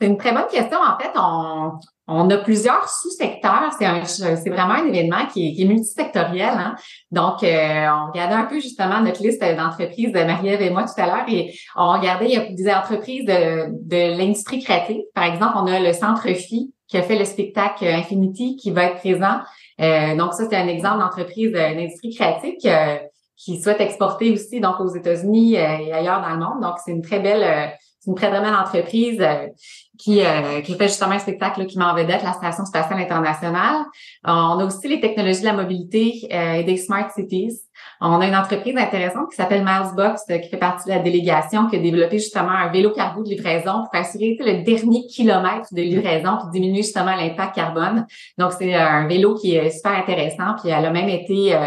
C'est une très bonne question. En fait, on a plusieurs sous-secteurs. C'est vraiment un événement qui est multisectoriel, hein. Donc, on regardait un peu justement notre liste d'entreprises de Marie-Ève et moi tout à l'heure et on regardait, il y a des entreprises de l'industrie créative. Par exemple, on a le Centre Phi qui a fait le spectacle Infinity qui va être présent. Donc ça, c'est un exemple d'entreprise, une industrie créative qui souhaite exporter aussi donc aux États-Unis et ailleurs dans le monde. Donc c'est une très belle entreprise qui fait justement un spectacle là, qui met en vedette la Station spatiale internationale. On a aussi les technologies de la mobilité et des smart cities. On a une entreprise intéressante qui s'appelle Milesbox, qui fait partie de la délégation, qui a développé justement un vélo cargo de livraison pour assurer le dernier kilomètre de livraison pour diminuer justement l'impact carbone. Donc, c'est un vélo qui est super intéressant. Puis, elle a même été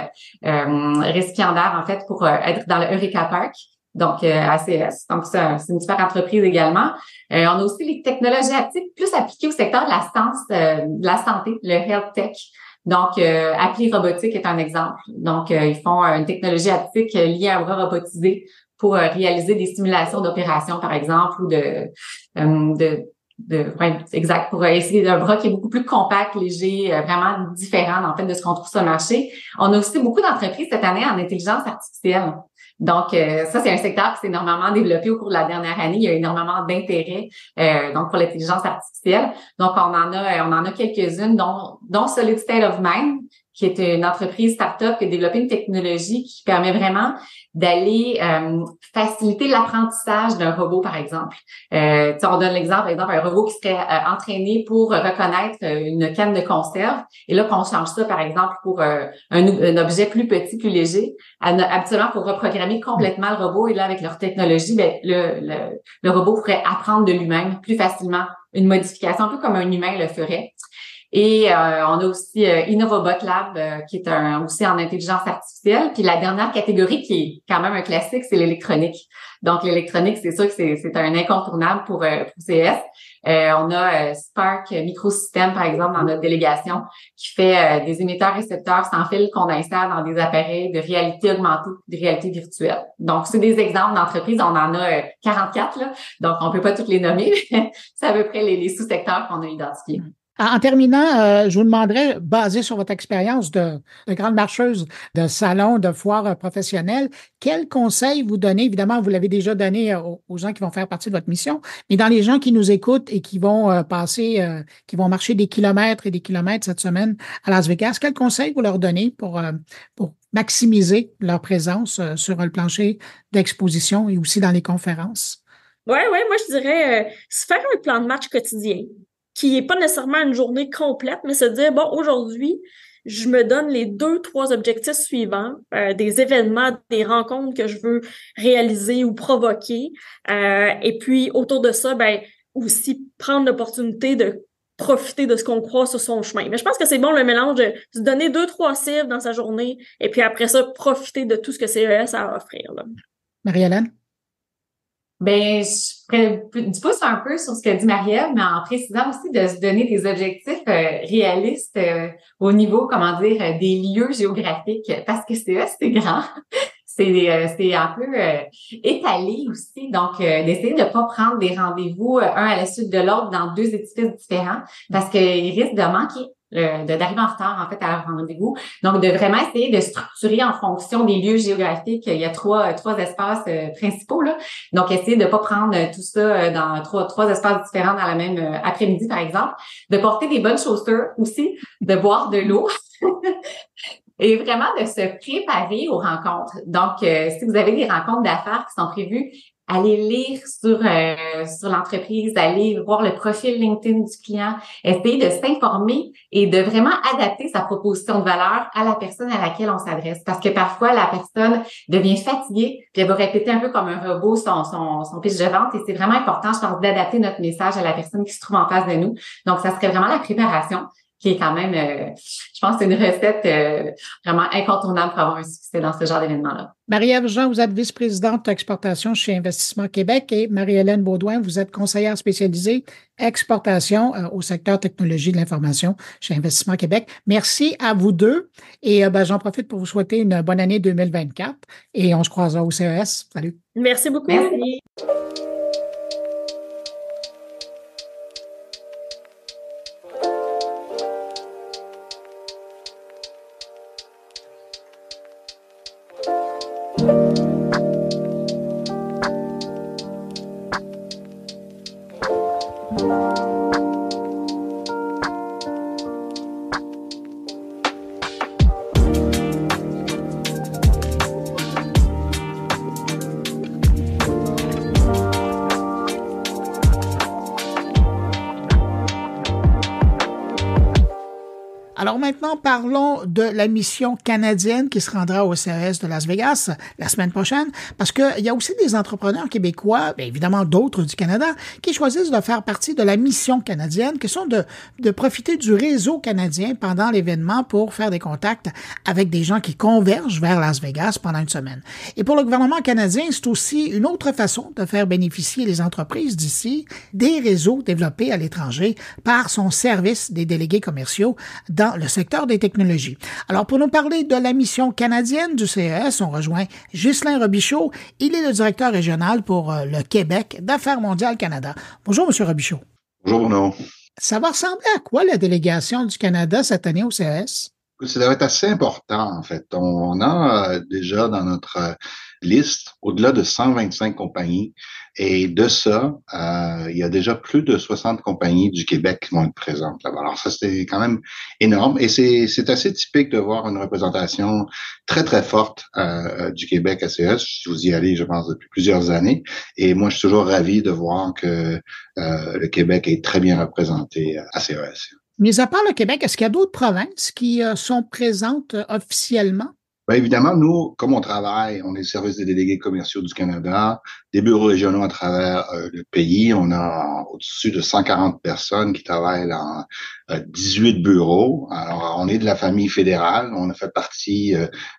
récipiendaire, en fait, pour être dans le Eureka Park. Donc, ACS. Donc, c'est une super entreprise également. On a aussi les technologies haptiques plus appliquées au secteur de la santé, le health tech. Donc, Appli Robotique est un exemple. Donc, ils font une technologie haptique liée à un bras robotisé pour réaliser des simulations d'opérations, par exemple, ou exact, pour essayer d'un bras qui est beaucoup plus compact, léger, vraiment différent, en fait, de ce qu'on trouve sur le marché. On a aussi beaucoup d'entreprises cette année en intelligence artificielle. Donc, ça, c'est un secteur qui s'est énormément développé au cours de la dernière année. Il y a énormément d'intérêt donc pour l'intelligence artificielle. Donc, on en a quelques-unes, dont Solid State of Mind, qui est une entreprise start-up qui a développé une technologie qui permet vraiment d'aller faciliter l'apprentissage d'un robot, par exemple. On donne l'exemple, par exemple, un robot qui serait entraîné pour reconnaître une canne de conserve. Et là, qu'on change ça, par exemple, pour un objet plus petit, plus léger. Habituellement, pour reprogrammer complètement le robot. Et là, avec leur technologie, le robot pourrait apprendre de lui-même plus facilement une modification, un peu comme un humain le ferait. Et on a aussi InnoRobot Lab, qui est aussi en intelligence artificielle. Puis la dernière catégorie, qui est quand même un classique, c'est l'électronique. Donc l'électronique, c'est sûr que c'est un incontournable pour CS. On a Spark Microsystems, par exemple, dans notre délégation, qui fait des émetteurs-récepteurs sans fil qu'on insère dans des appareils de réalité augmentée, de réalité virtuelle. Donc, c'est des exemples d'entreprises. On en a 44, là. Donc, on peut pas toutes les nommer, mais c'est à peu près les sous-secteurs qu'on a identifiés. En terminant, je vous demanderais, basé sur votre expérience de grande marcheuse de salon, de foire professionnelle, quels conseils vous donnez? Évidemment, vous l'avez déjà donné aux gens qui vont faire partie de votre mission, mais dans les gens qui nous écoutent et qui vont qui vont marcher des kilomètres et des kilomètres cette semaine à Las Vegas, quels conseils vous leur donnez pour maximiser leur présence sur le plancher d'exposition et aussi dans les conférences? Ouais, moi je dirais se faire un plan de match quotidien, qui est pas nécessairement une journée complète, mais se dire, bon, aujourd'hui, je me donne les 2-3 objectifs suivants, des événements, des rencontres que je veux réaliser ou provoquer. Et puis, autour de ça, aussi prendre l'opportunité de profiter de ce qu'on croit sur son chemin. Mais je pense que c'est bon le mélange de se donner 2-3 cibles dans sa journée et puis après ça, profiter de tout ce que CES a à offrir, là. Marie-Hélène? Je ferais du pouce un peu sur ce que dit Marie-Ève, mais en précisant aussi de se donner des objectifs réalistes au niveau, des lieux géographiques, parce que c'est grand. C'est un peu étalé aussi, donc d'essayer de pas prendre des rendez-vous un à la suite de l'autre dans 2 édifices différents, parce qu'il risque de manquer d'arriver en retard, en fait, à leur rendez-vous. Donc, de vraiment essayer de structurer en fonction des lieux géographiques. Il y a trois espaces principaux, là. Donc, essayer de pas prendre tout ça dans trois espaces différents dans la même après-midi, par exemple. De porter des bonnes chaussures aussi, de boire de l'eau. Et vraiment de se préparer aux rencontres. Donc, si vous avez des rencontres d'affaires qui sont prévues, allez lire sur l'entreprise, allez voir le profil LinkedIn du client, essayez de s'informer et de vraiment adapter sa proposition de valeur à la personne à laquelle on s'adresse. Parce que parfois, la personne devient fatiguée, puis elle va répéter un peu comme un robot son pitch de vente. Et c'est vraiment important, je pense, d'adapter notre message à la personne qui se trouve en face de nous. Donc, ça serait vraiment la préparation, qui est quand même, je pense, c'est une recette vraiment incontournable pour avoir un succès dans ce genre d'événement-là. Marie-Ève Jean, vous êtes vice-présidente exportation chez Investissement Québec et Marie-Hélène Baudouin, vous êtes conseillère spécialisée exportation au secteur technologie de l'information chez Investissement Québec. Merci à vous deux et j'en profite pour vous souhaiter une bonne année 2024 et on se croisera au CES. Salut. Merci beaucoup. Merci. Alors maintenant, parlons de la mission canadienne qui se rendra au CES de Las Vegas la semaine prochaine, parce qu'il y a aussi des entrepreneurs québécois, bien évidemment d'autres du Canada, qui choisissent de faire partie de la mission canadienne, qui sont de profiter du réseau canadien pendant l'événement pour faire des contacts avec des gens qui convergent vers Las Vegas pendant une semaine. Et pour le gouvernement canadien, c'est aussi une autre façon de faire bénéficier les entreprises d'ici des réseaux développés à l'étranger par son service des délégués commerciaux dans le secteur des technologies. Alors, pour nous parler de la mission canadienne du CES, on rejoint Ghislain Robichaud. Il est le directeur régional pour le Québec d'Affaires mondiales Canada. Bonjour, M. Robichaud. Bonjour, Bruno. Ça va ressembler à quoi la délégation du Canada cette année au CES? Ça doit être assez important, en fait. On a déjà dans notre liste au-delà de 125 compagnies. Et de ça, il y a déjà plus de 60 compagnies du Québec qui vont être présentes là-bas. Alors ça, c'est quand même énorme. Et c'est assez typique de voir une représentation très, très forte du Québec à CES. Vous y allez, je pense, depuis plusieurs années. Et moi, je suis toujours ravi de voir que le Québec est très bien représenté à CES. Mis à part le Québec, est-ce qu'il y a d'autres provinces qui sont présentes officiellement? Bien évidemment, nous, comme on travaille, on est le service des délégués commerciaux du Canada, des bureaux régionaux à travers le pays. On a au-dessus de 140 personnes qui travaillent dans 18 bureaux. Alors, on est de la famille fédérale. On a fait partie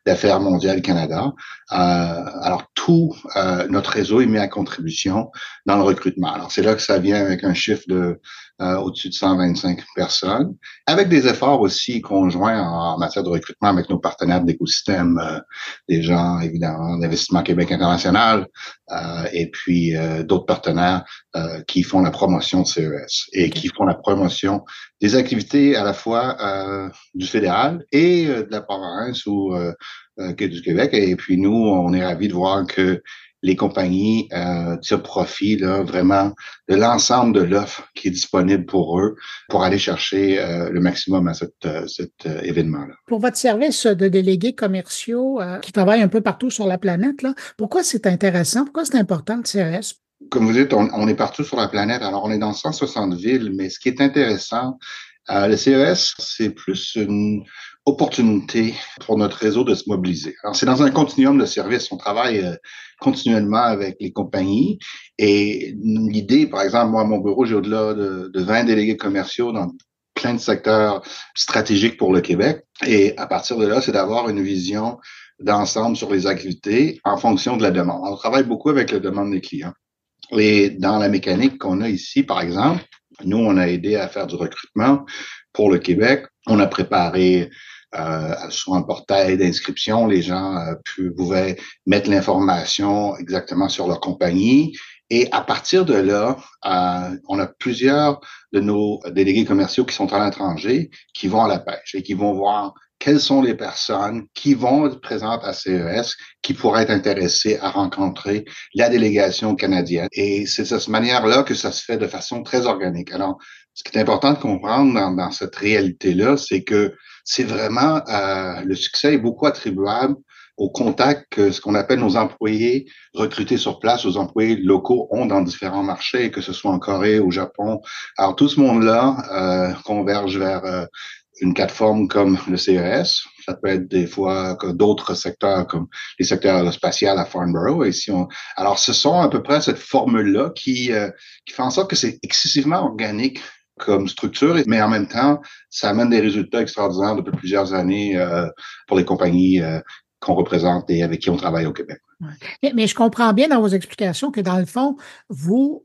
d'Affaires mondiales Canada. Alors, tout notre réseau est mis à contribution dans le recrutement. Alors, c'est là que ça vient avec un chiffre de au-dessus de 125 personnes, avec des efforts aussi conjoints en matière de recrutement avec nos partenaires d'écosystème, des gens, évidemment, d'Investissement Québec International, et puis d'autres partenaires qui font la promotion de CES et qui font la promotion des activités à la fois du fédéral et de la province ou du Québec. Et puis nous, on est ravis de voir que les compagnies tirent profit là, vraiment de l'ensemble de l'offre qui est disponible pour eux pour aller chercher le maximum à cet événement-là. Pour votre service de délégués commerciaux qui travaillent un peu partout sur la planète, là, pourquoi c'est intéressant? Pourquoi c'est important le CES? Comme vous dites, on est partout sur la planète. Alors, on est dans 160 villes, mais ce qui est intéressant, le CES, c'est plus une opportunité pour notre réseau de se mobiliser. Alors, c'est dans un continuum de services. On travaille continuellement avec les compagnies et l'idée, par exemple, moi, à mon bureau, j'ai au-delà de 20 délégués commerciaux dans plein de secteurs stratégiques pour le Québec. Et à partir de là, c'est d'avoir une vision d'ensemble sur les activités en fonction de la demande. On travaille beaucoup avec la demande des clients. Et dans la mécanique qu'on a ici, par exemple, nous, on a aidé à faire du recrutement pour le Québec. On a préparé sur un portail d'inscription, les gens pouvaient mettre l'information exactement sur leur compagnie. Et à partir de là, on a plusieurs de nos délégués commerciaux qui sont à l'étranger, qui vont à la pêche et qui vont voir quelles sont les personnes qui vont être présentes à CES, qui pourraient être intéressées à rencontrer la délégation canadienne. Et c'est de cette manière-là que ça se fait de façon très organique. Alors, ce qui est important de comprendre dans cette réalité-là, c'est que c'est vraiment, le succès est beaucoup attribuable au contact que ce qu'on appelle nos employés recrutés sur place, aux employés locaux ont dans différents marchés, que ce soit en Corée, au Japon. Alors, tout ce monde-là converge vers une plateforme comme le CES. Ça peut être des fois d'autres secteurs comme les secteurs spatials à Farnborough. Alors, ce sont à peu près cette formule-là qui fait en sorte que c'est excessivement organique comme structure, mais en même temps, ça amène des résultats extraordinaires depuis plusieurs années pour les compagnies qu'on représente et avec qui on travaille au Québec. Ouais. Mais je comprends bien dans vos explications que dans le fond,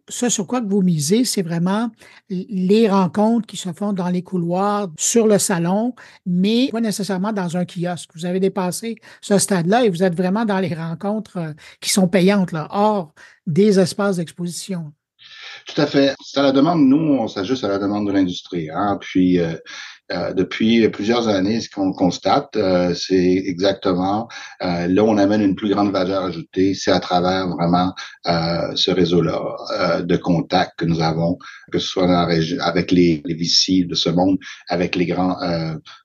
ce sur quoi que vous misez, c'est vraiment les rencontres qui se font dans les couloirs, sur le salon, mais pas nécessairement dans un kiosque. Vous avez dépassé ce stade-là et vous êtes vraiment dans les rencontres qui sont payantes, là, hors des espaces d'exposition. Tout à fait. C'est à la demande, nous, on s'ajuste à la demande de l'industrie. Hein? Puis, depuis plusieurs années, ce qu'on constate, c'est exactement là où on amène une plus grande valeur ajoutée, c'est à travers vraiment ce réseau-là de contacts que nous avons que ce soit dans la région, avec les VC de ce monde, avec les grands,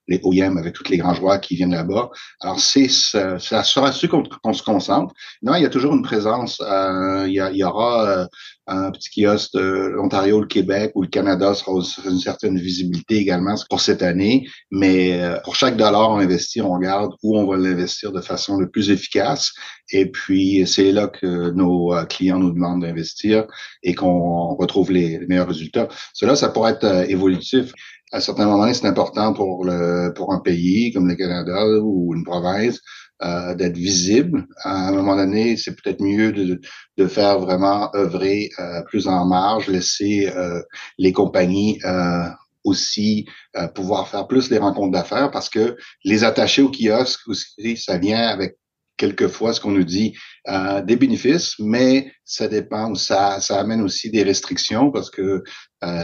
les OEM, avec tous les grands joueurs qui viennent là-bas. Alors, c'est sur là-dessus qu'on se concentre. Non, il y a toujours une présence. Il y aura un petit kiosque de l'Ontario, le Québec ou le Canada sera une certaine visibilité également pour cette année. Mais pour chaque dollar on investit, on regarde où on va l'investir de façon le plus efficace. Et puis, c'est là que nos clients nous demandent d'investir et qu'on retrouve les meilleurs résultats. Cela, ça pourrait être évolutif. À certains moments, c'est important pour un pays comme le Canada ou une province d'être visible. À un moment donné, c'est peut-être mieux de faire vraiment œuvrer plus en marge, laisser les compagnies aussi pouvoir faire plus les rencontres d'affaires parce que les attachés au kiosque aussi, ça vient avec quelquefois ce qu'on nous dit des bénéfices, mais ça dépend ou ça amène aussi des restrictions parce que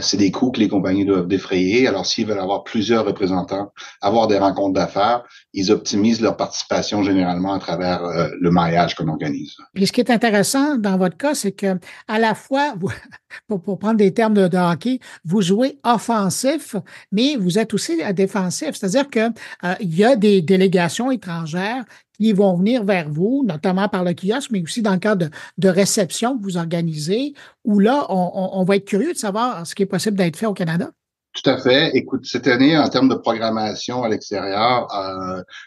c'est des coûts que les compagnies doivent défrayer. Alors, s'ils veulent avoir plusieurs représentants, avoir des rencontres d'affaires, ils optimisent leur participation généralement à travers le maillage qu'on organise. Puis ce qui est intéressant dans votre cas, c'est que à la fois, pour prendre des termes de hockey, vous jouez offensif, mais vous êtes aussi défensif. C'est-à-dire que il y a des délégations étrangères qui vont venir vers vous, notamment par le kiosque, mais aussi dans le cadre de réception que vous organisez, où là, on va être curieux de savoir ce qui est possible d'être fait au Canada. Tout à fait. Écoute, cette année, en termes de programmation à l'extérieur,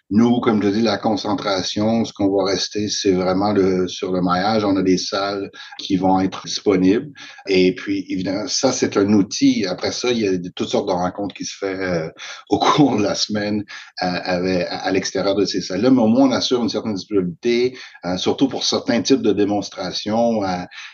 nous, comme je dis, la concentration, ce qu'on va rester, c'est vraiment sur le maillage. On a des salles qui vont être disponibles. Et puis, évidemment, ça, c'est un outil. Après ça, il y a toutes sortes de rencontres qui se font au cours de la semaine à l'extérieur de ces salles-là. Mais au moins, on assure une certaine disponibilité, surtout pour certains types de démonstrations.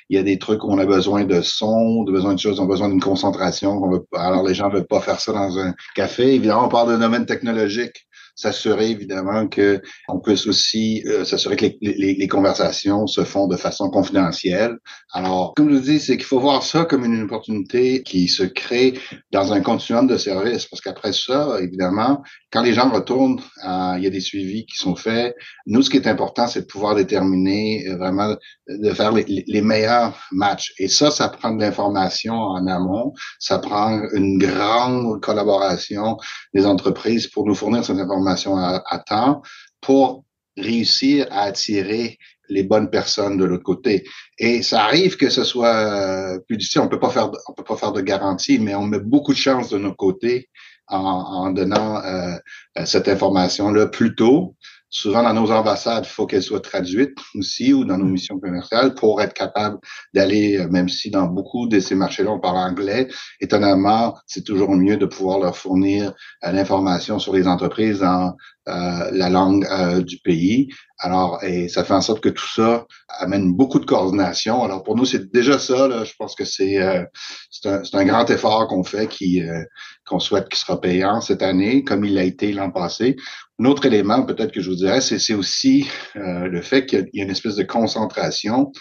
Il y a des trucs où on a besoin de son, besoin de choses, on a besoin d'une concentration. Alors, les gens ne veulent pas faire ça dans un café. Évidemment, on parle de domaine technologique. S'assurer, évidemment, que on puisse aussi s'assurer que les conversations se font de façon confidentielle. Alors, comme je dis, c'est qu'il faut voir ça comme une opportunité qui se crée dans un continuum de services. Parce qu'après ça, évidemment, quand les gens retournent, il y a des suivis qui sont faits. Nous, ce qui est important, c'est de pouvoir déterminer vraiment de faire les meilleurs matchs. Et ça prend de l'information en amont. Ça prend une grande collaboration des entreprises pour nous fournir cette information à temps pour réussir à attirer les bonnes personnes de l'autre côté. Et ça arrive que ce soit plus difficile. On peut pas faire de garantie, mais on met beaucoup de chance de notre côté en donnant cette information-là plus tôt. Souvent, dans nos ambassades, il faut qu'elles soient traduites aussi ou dans nos missions commerciales pour être capable d'aller, même si dans beaucoup de ces marchés-là, on parle anglais, étonnamment, c'est toujours mieux de pouvoir leur fournir l'information sur les entreprises dans la langue du pays. Alors, et ça fait en sorte que tout ça amène beaucoup de coordination. Alors, pour nous, c'est déjà ça, là, je pense que c'est un grand effort qu'on fait qu'on souhaite qui sera payant cette année, comme il l'a été l'an passé. Un autre élément, peut-être que je vous dirais, c'est aussi le fait qu'il y a une espèce de concentration.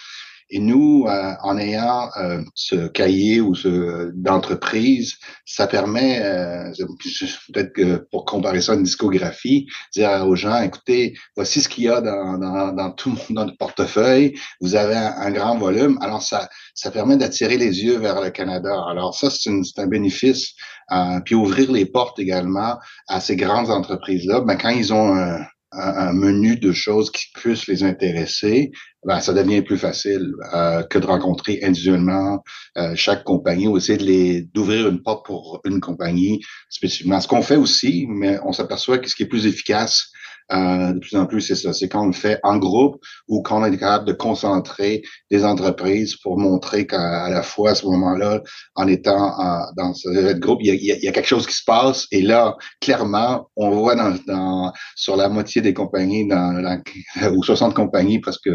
Et nous, en ayant ce cahier ou d'entreprise, ça permet, peut-être que pour comparer ça à une discographie, dire aux gens, écoutez, voici ce qu'il y a dans tout dans le portefeuille. Vous avez un grand volume. Alors, ça permet d'attirer les yeux vers le Canada. Alors, ça, c'est un bénéfice. Puis ouvrir les portes également à ces grandes entreprises-là. Ben, quand ils ont un menu de choses qui puissent les intéresser, ben, ça devient plus facile que de rencontrer individuellement chaque compagnie ou essayer d'ouvrir une porte pour une compagnie spécifiquement. Ce qu'on fait aussi, mais on s'aperçoit que ce qui est plus efficace de plus en plus, c'est ça. C'est quand on le fait en groupe ou quand on est capable de concentrer des entreprises pour montrer qu'à la fois, à ce moment-là, en étant dans ce groupe, il y a quelque chose qui se passe. Et là, clairement, on voit sur la moitié des compagnies, ou 60 compagnies presque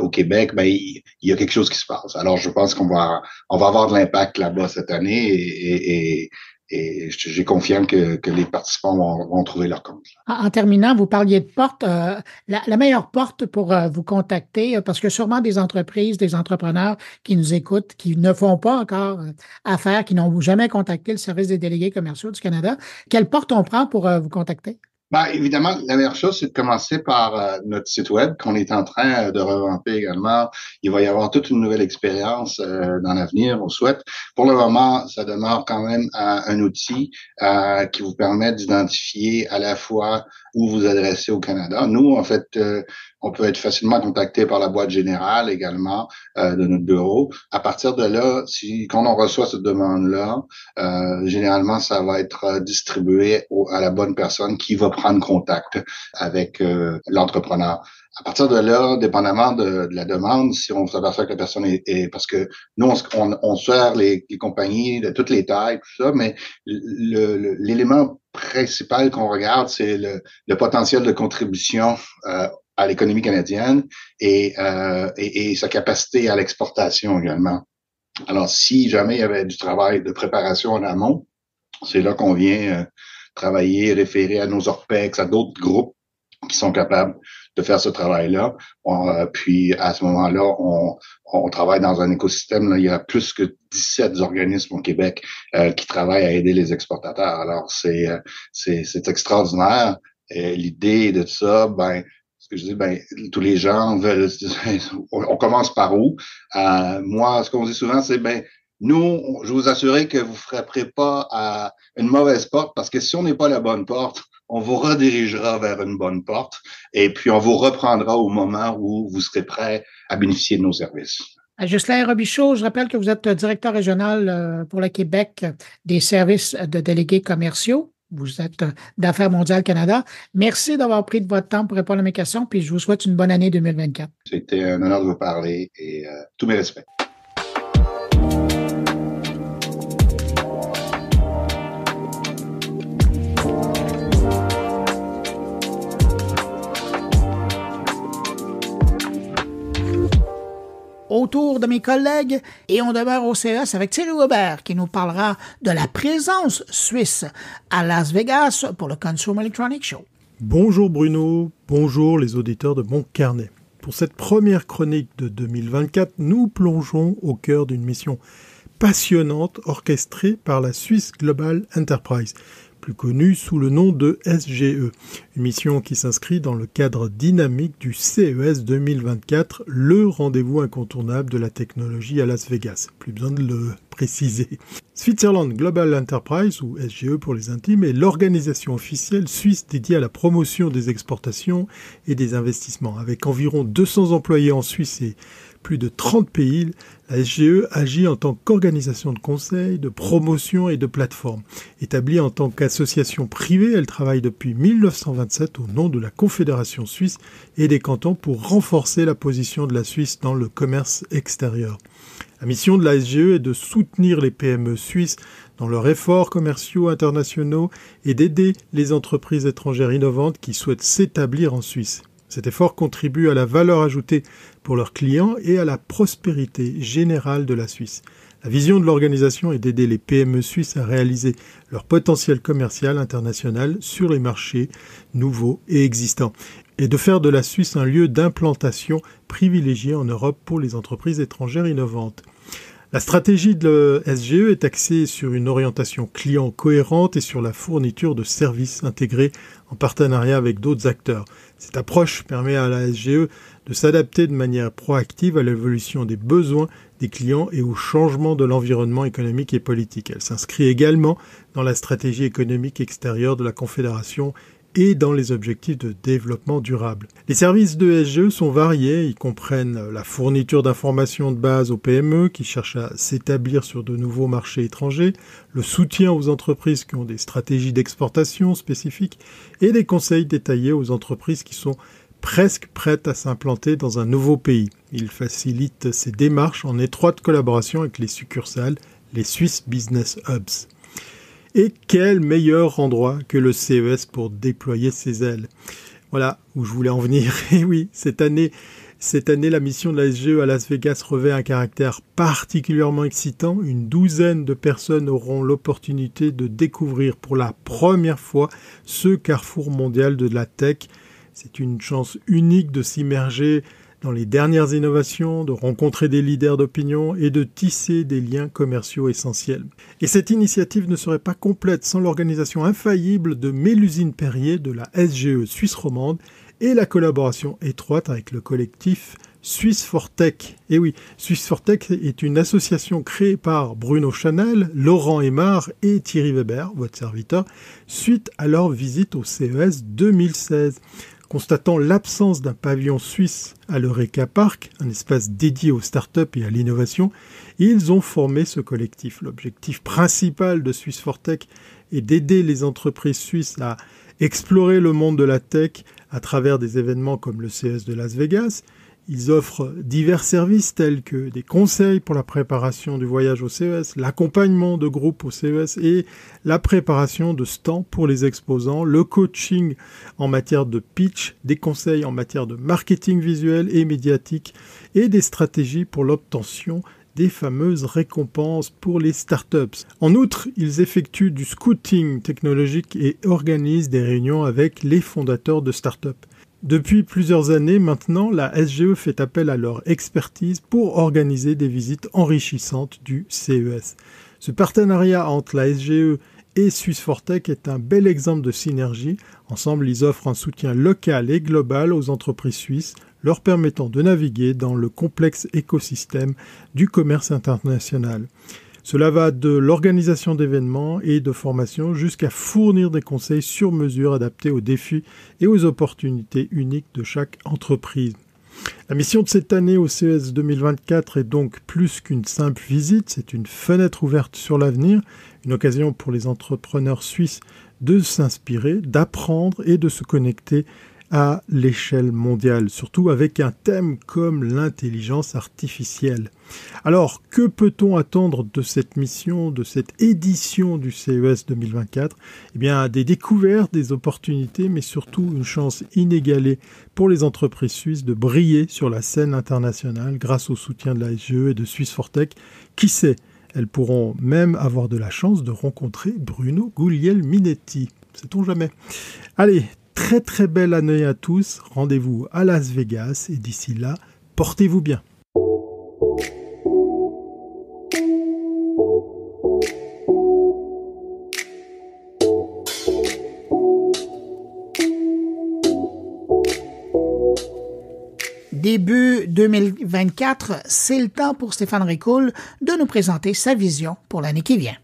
au Québec, ben, il y a quelque chose qui se passe. Alors, je pense qu'on va avoir de l'impact là-bas cette année et j'ai confiance que les participants vont trouver leur compte. En terminant, vous parliez de porte. La meilleure porte pour vous contacter, parce que sûrement des entreprises, des entrepreneurs qui nous écoutent, qui ne font pas encore affaire, qui n'ont jamais contacté le service des délégués commerciaux du Canada, quelle porte on prend pour vous contacter? Évidemment, la meilleure chose, c'est de commencer par notre site web qu'on est en train de revamper également. Il va y avoir toute une nouvelle expérience dans l'avenir, on souhaite. Pour le moment, ça demeure quand même un outil qui vous permet d'identifier à la fois où vous adressez au Canada. Nous, en fait, on peut être facilement contacté par la boîte générale également de notre bureau. À partir de là, quand on reçoit cette demande-là, généralement, ça va être distribué à la bonne personne qui va prendre contact avec l'entrepreneur. À partir de là, dépendamment de la demande, si on s'aperçoit que la personne est parce que nous, on sert les compagnies de toutes les tailles, tout ça, mais l'élément principal qu'on regarde, c'est le potentiel de contribution à l'économie canadienne et sa capacité à l'exportation également. Alors, si jamais il y avait du travail de préparation en amont, c'est là qu'on vient travailler, référer à nos ORPEX, à d'autres groupes qui sont capables de faire ce travail-là. Puis, à ce moment-là, on travaille dans un écosystème. Là, il y a plus que 17 organismes au Québec qui travaillent à aider les exportateurs. Alors, c'est extraordinaire. Et l'idée de ça, ce que je dis, tous les gens veulent. On commence par où? Moi, ce qu'on dit souvent, c'est nous, je vous assurer que vous frapperez pas à une mauvaise porte, parce que si on n'est pas la bonne porte, on vous redirigera vers une bonne porte et puis on vous reprendra au moment où vous serez prêt à bénéficier de nos services. Ghislain Robichaud, je rappelle que vous êtes directeur régional pour le Québec des services de délégués commerciaux. Vous êtes d'Affaires mondiales Canada. Merci d'avoir pris de votre temps pour répondre à mes questions, puis je vous souhaite une bonne année 2024. C'était un honneur de vous parler et tous mes respects. Autour de mes collègues et on demeure au CES avec Thierry Weber qui nous parlera de la présence suisse à Las Vegas pour le Consumer Electronics Show. Bonjour Bruno, bonjour les auditeurs de Mon Carnet. Pour cette première chronique de 2024, nous plongeons au cœur d'une mission passionnante orchestrée par la Swiss Global Enterprise, plus connue sous le nom de SGE. Une mission qui s'inscrit dans le cadre dynamique du CES 2024, le rendez-vous incontournable de la technologie à Las Vegas. Plus besoin de le préciser. Switzerland Global Enterprise, ou SGE pour les intimes, est l'organisation officielle suisse dédiée à la promotion des exportations et des investissements. Avec environ 200 employés en Suisse et plus de 30 pays, la SGE agit en tant qu'organisation de conseil, de promotion et de plateforme. Établie en tant qu'association privée, elle travaille depuis 1927 au nom de la Confédération suisse et des cantons pour renforcer la position de la Suisse dans le commerce extérieur. La mission de la SGE est de soutenir les PME suisses dans leurs efforts commerciaux internationaux et d'aider les entreprises étrangères innovantes qui souhaitent s'établir en Suisse. Cet effort contribue à la valeur ajoutée pour leurs clients et à la prospérité générale de la Suisse. La vision de l'organisation est d'aider les PME suisses à réaliser leur potentiel commercial international sur les marchés nouveaux et existants et de faire de la Suisse un lieu d'implantation privilégié en Europe pour les entreprises étrangères innovantes. La stratégie de la SGE est axée sur une orientation client cohérente et sur la fourniture de services intégrés en partenariat avec d'autres acteurs. Cette approche permet à la SGE de s'adapter de manière proactive à l'évolution des besoins des clients et au changement de l'environnement économique et politique. Elle s'inscrit également dans la stratégie économique extérieure de la Confédération et dans les objectifs de développement durable. Les services de SGE sont variés, ils comprennent la fourniture d'informations de base aux PME qui cherchent à s'établir sur de nouveaux marchés étrangers, le soutien aux entreprises qui ont des stratégies d'exportation spécifiques et des conseils détaillés aux entreprises qui sont presque prêtes à s'implanter dans un nouveau pays. Ils facilitent ces démarches en étroite collaboration avec les succursales, les Swiss Business Hubs. Et quel meilleur endroit que le CES pour déployer ses ailes. Voilà où je voulais en venir. Et oui, cette année, la mission de la SGE à Las Vegas revêt un caractère particulièrement excitant. Une douzaine de personnes auront l'opportunité de découvrir pour la première fois ce carrefour mondial de la tech. C'est une chance unique de s'immerger dans les dernières innovations, de rencontrer des leaders d'opinion et de tisser des liens commerciaux essentiels. Et cette initiative ne serait pas complète sans l'organisation infaillible de Mélusine Perrier de la SGE Suisse romande et la collaboration étroite avec le collectif Swiss for Tech. Et oui, Swiss for Tech est une association créée par Bruno Chanel, Laurent Aymar et Thierry Weber, votre serviteur, suite à leur visite au CES 2016. Constatant l'absence d'un pavillon suisse à l'Eureka Park, un espace dédié aux startups et à l'innovation, ils ont formé ce collectif. L'objectif principal de Swiss for Tech est d'aider les entreprises suisses à explorer le monde de la tech à travers des événements comme le CES de Las Vegas. Ils offrent divers services tels que des conseils pour la préparation du voyage au CES, l'accompagnement de groupes au CES et la préparation de stands pour les exposants, le coaching en matière de pitch, des conseils en matière de marketing visuel et médiatique et des stratégies pour l'obtention des fameuses récompenses pour les startups. En outre, ils effectuent du scouting technologique et organisent des réunions avec les fondateurs de startups. Depuis plusieurs années maintenant, la SGE fait appel à leur expertise pour organiser des visites enrichissantes du CES. Ce partenariat entre la SGE et Swiss for Tech est un bel exemple de synergie. Ensemble, ils offrent un soutien local et global aux entreprises suisses, leur permettant de naviguer dans le complexe écosystème du commerce international. Cela va de l'organisation d'événements et de formations jusqu'à fournir des conseils sur mesure adaptés aux défis et aux opportunités uniques de chaque entreprise. La mission de cette année au CES 2024 est donc plus qu'une simple visite, c'est une fenêtre ouverte sur l'avenir, une occasion pour les entrepreneurs suisses de s'inspirer, d'apprendre et de se connecter à l'échelle mondiale, surtout avec un thème comme l'intelligence artificielle. Alors, que peut-on attendre de cette mission, de cette édition du CES 2024 ? Eh bien, des découvertes, des opportunités, mais surtout une chance inégalée pour les entreprises suisses de briller sur la scène internationale grâce au soutien de la SGE et de Swiss for Tech. Qui sait ? Elles pourront même avoir de la chance de rencontrer Bruno Guglielminetti. Sait-on jamais ? Allez, très très belle année à tous, rendez-vous à Las Vegas et d'ici là, portez-vous bien. Début 2024, c'est le temps pour Stéphane Ricoul de nous présenter sa vision pour l'année qui vient.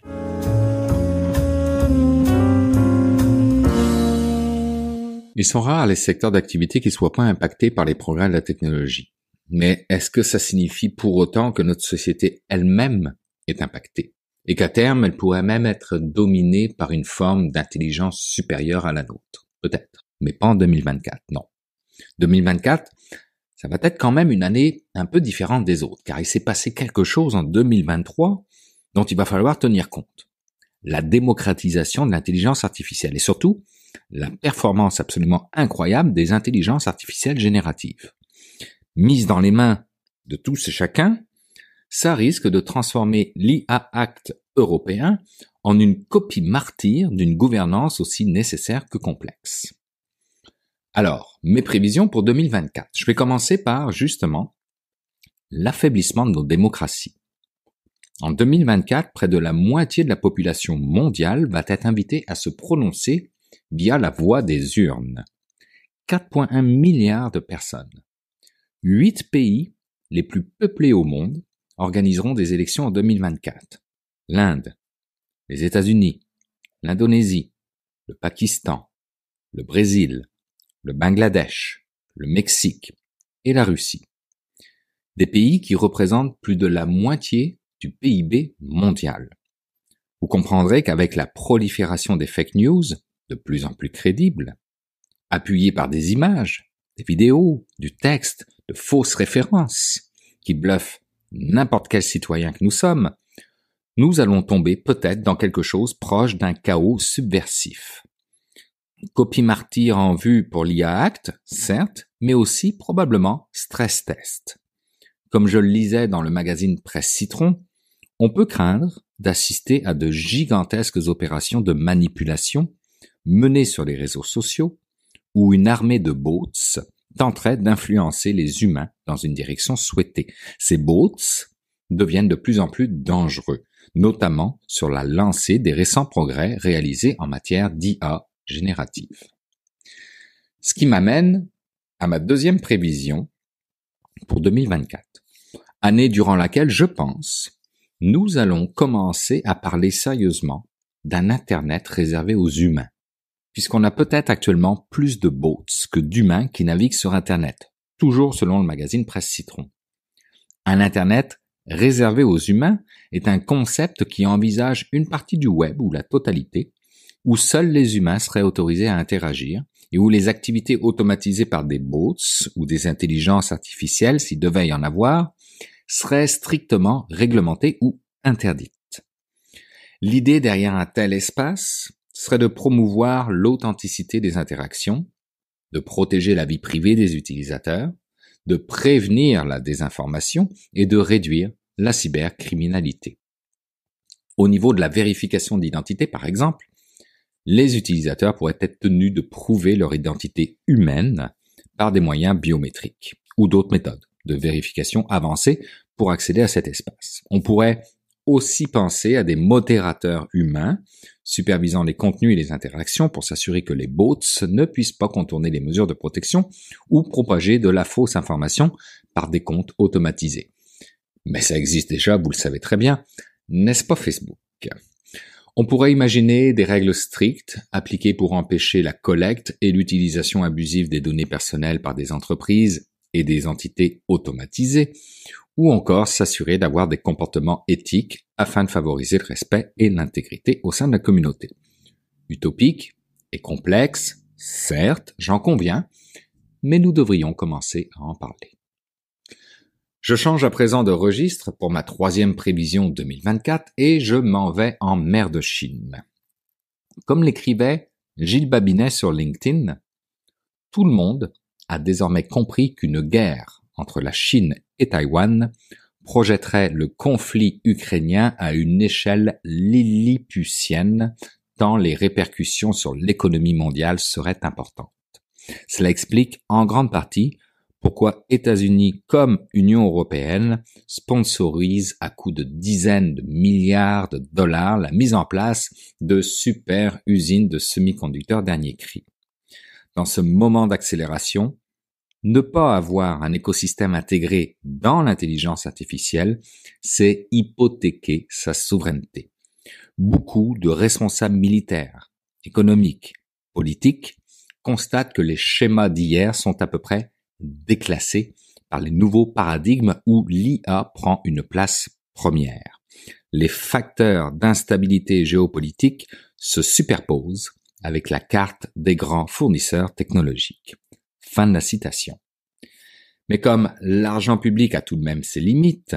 Ils sont rares les secteurs d'activité qui ne soient pas impactés par les progrès de la technologie. Mais est-ce que ça signifie pour autant que notre société elle-même est impactée? Et qu'à terme, elle pourrait même être dominée par une forme d'intelligence supérieure à la nôtre? Peut-être. Mais pas en 2024, non. 2024, ça va être quand même une année un peu différente des autres, car il s'est passé quelque chose en 2023 dont il va falloir tenir compte. La démocratisation de l'intelligence artificielle et surtout, la performance absolument incroyable des intelligences artificielles génératives. Mise dans les mains de tous et chacun, ça risque de transformer l'IA Act européen en une copie martyre d'une gouvernance aussi nécessaire que complexe. Alors, mes prévisions pour 2024. Je vais commencer par, justement, l'affaiblissement de nos démocraties. En 2024, près de la moitié de la population mondiale va être invitée à se prononcer via la voie des urnes. 4,1 milliards de personnes. 8 pays les plus peuplés au monde organiseront des élections en 2024. L'Inde, les États-Unis, l'Indonésie, le Pakistan, le Brésil, le Bangladesh, le Mexique et la Russie. Des pays qui représentent plus de la moitié du PIB mondial. Vous comprendrez qu'avec la prolifération des fake news, de plus en plus crédibles, appuyées par des images, des vidéos, du texte, de fausses références, qui bluffent n'importe quel citoyen que nous sommes, nous allons tomber peut-être dans quelque chose proche d'un chaos subversif. Copie martyre en vue pour l'IA Act, certes, mais aussi probablement stress test. Comme je le lisais dans le magazine Presse Citron, on peut craindre d'assister à de gigantesques opérations de manipulation menées sur les réseaux sociaux où une armée de bots tenterait d'influencer les humains dans une direction souhaitée. Ces bots deviennent de plus en plus dangereux, notamment sur la lancée des récents progrès réalisés en matière d'IA générative. Ce qui m'amène à ma deuxième prévision pour 2024, année durant laquelle, je pense, nous allons commencer à parler sérieusement d'un Internet réservé aux humains, puisqu'on a peut-être actuellement plus de bots que d'humains qui naviguent sur Internet, toujours selon le magazine Presse Citron. Un Internet réservé aux humains est un concept qui envisage une partie du web ou la totalité, où seuls les humains seraient autorisés à interagir et où les activités automatisées par des bots ou des intelligences artificielles, s'il devait y en avoir, seraient strictement réglementées ou interdites. L'idée derrière un tel espace serait de promouvoir l'authenticité des interactions, de protéger la vie privée des utilisateurs, de prévenir la désinformation et de réduire la cybercriminalité. Au niveau de la vérification d'identité, par exemple, les utilisateurs pourraient être tenus de prouver leur identité humaine par des moyens biométriques ou d'autres méthodes de vérification avancées pour accéder à cet espace. On pourrait aussi penser à des modérateurs humains supervisant les contenus et les interactions pour s'assurer que les bots ne puissent pas contourner les mesures de protection ou propager de la fausse information par des comptes automatisés. Mais ça existe déjà, vous le savez très bien, n'est-ce pas Facebook? On pourrait imaginer des règles strictes appliquées pour empêcher la collecte et l'utilisation abusive des données personnelles par des entreprises et des entités automatisées, ou encore s'assurer d'avoir des comportements éthiques afin de favoriser le respect et l'intégrité au sein de la communauté. Utopique et complexe, certes, j'en conviens, mais nous devrions commencer à en parler. Je change à présent de registre pour ma troisième prévision 2024 et je m'en vais en mer de Chine. Comme l'écrivait Gilles Babinet sur LinkedIn, tout le monde a désormais compris qu'une guerre entre la Chine et Taïwan projetterait le conflit ukrainien à une échelle lilliputienne tant les répercussions sur l'économie mondiale seraient importantes. Cela explique en grande partie pourquoi États-Unis comme Union européenne sponsorisent à coups de dizaines de milliards de dollars la mise en place de super usines de semi-conducteurs dernier cri. Dans ce moment d'accélération, ne pas avoir un écosystème intégré dans l'intelligence artificielle, c'est hypothéquer sa souveraineté. Beaucoup de responsables militaires, économiques, politiques constatent que les schémas d'hier sont à peu près déclassés par les nouveaux paradigmes où l'IA prend une place première. Les facteurs d'instabilité géopolitique se superposent avec la carte des grands fournisseurs technologiques. Fin de la citation. Mais comme l'argent public a tout de même ses limites,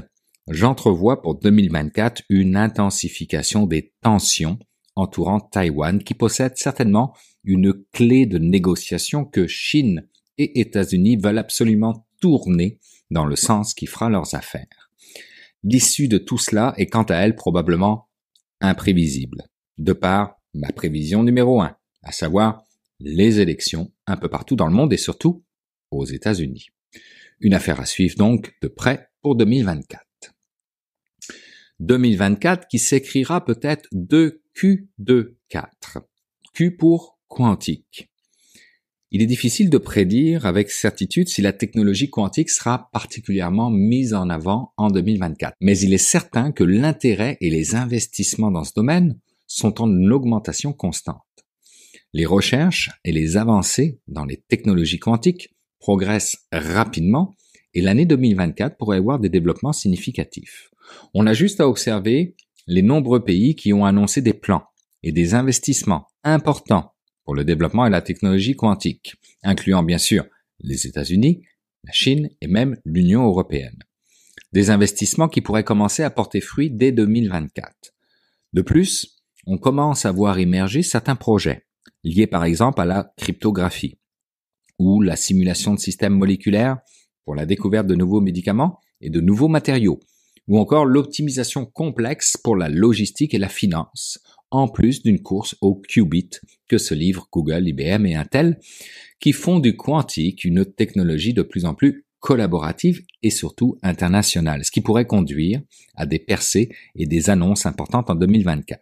j'entrevois pour 2024 une intensification des tensions entourant Taïwan qui possède certainement une clé de négociation que Chine et États-Unis veulent absolument tourner dans le sens qui fera leurs affaires. L'issue de tout cela est quant à elle probablement imprévisible, de par ma prévision numéro 1, à savoir les élections un peu partout dans le monde et surtout aux États-Unis. Une affaire à suivre donc de près pour 2024. 2024 qui s'écrira peut-être 2Q24. Q pour quantique. Il est difficile de prédire avec certitude si la technologie quantique sera particulièrement mise en avant en 2024. Mais il est certain que l'intérêt et les investissements dans ce domaine sont en augmentation constante. Les recherches et les avancées dans les technologies quantiques progressent rapidement et l'année 2024 pourrait avoir des développements significatifs. On a juste à observer les nombreux pays qui ont annoncé des plans et des investissements importants pour le développement et la technologie quantique, incluant bien sûr les États-Unis, la Chine et même l'Union européenne. Des investissements qui pourraient commencer à porter fruit dès 2024. De plus, on commence à voir émerger certains projets, liés par exemple à la cryptographie, ou la simulation de systèmes moléculaires pour la découverte de nouveaux médicaments et de nouveaux matériaux, ou encore l'optimisation complexe pour la logistique et la finance, en plus d'une course au qubit que se livrent Google, IBM et Intel, qui font du quantique une technologie de plus en plus collaborative et surtout internationale, ce qui pourrait conduire à des percées et des annonces importantes en 2024.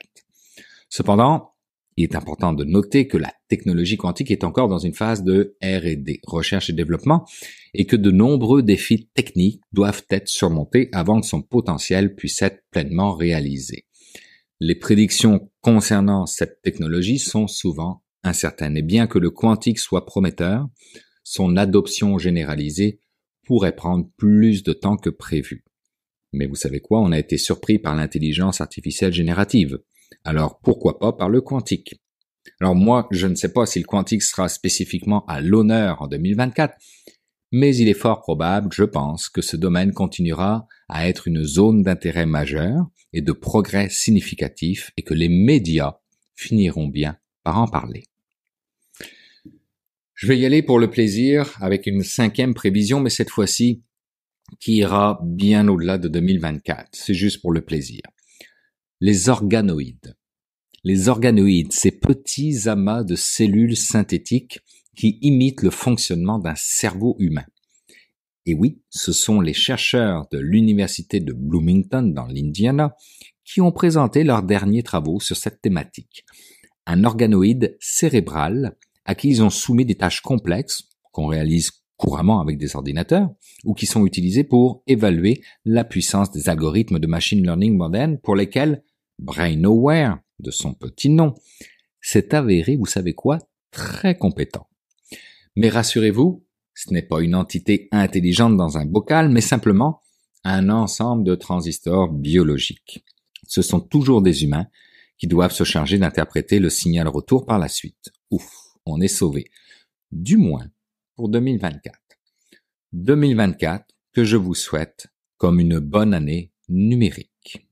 Cependant, il est important de noter que la technologie quantique est encore dans une phase de R&D, recherche et développement, et que de nombreux défis techniques doivent être surmontés avant que son potentiel puisse être pleinement réalisé. Les prédictions concernant cette technologie sont souvent incertaines, et bien que le quantique soit prometteur, son adoption généralisée pourrait prendre plus de temps que prévu. Mais vous savez quoi, on a été surpris par l'intelligence artificielle générative. Alors pourquoi pas par le quantique? Alors moi, je ne sais pas si le quantique sera spécifiquement à l'honneur en 2024, mais il est fort probable, je pense, que ce domaine continuera à être une zone d'intérêt majeur et de progrès significatif et que les médias finiront bien par en parler. Je vais y aller pour le plaisir avec une 5e prévision, mais cette fois-ci qui ira bien au-delà de 2024. C'est juste pour le plaisir. Les organoïdes. Les organoïdes, ces petits amas de cellules synthétiques qui imitent le fonctionnement d'un cerveau humain. Et oui, ce sont les chercheurs de l'université de Bloomington dans l'Indiana qui ont présenté leurs derniers travaux sur cette thématique. Un organoïde cérébral à qui ils ont soumis des tâches complexes qu'on réalise couramment avec des ordinateurs ou qui sont utilisés pour évaluer la puissance des algorithmes de machine learning modernes pour lesquels BrainAware, de son petit nom, s'est avéré, vous savez quoi, très compétent. Mais rassurez-vous, ce n'est pas une entité intelligente dans un bocal, mais simplement un ensemble de transistors biologiques. Ce sont toujours des humains qui doivent se charger d'interpréter le signal retour par la suite. Ouf, on est sauvé. Du moins pour 2024. 2024 que je vous souhaite comme une bonne année numérique.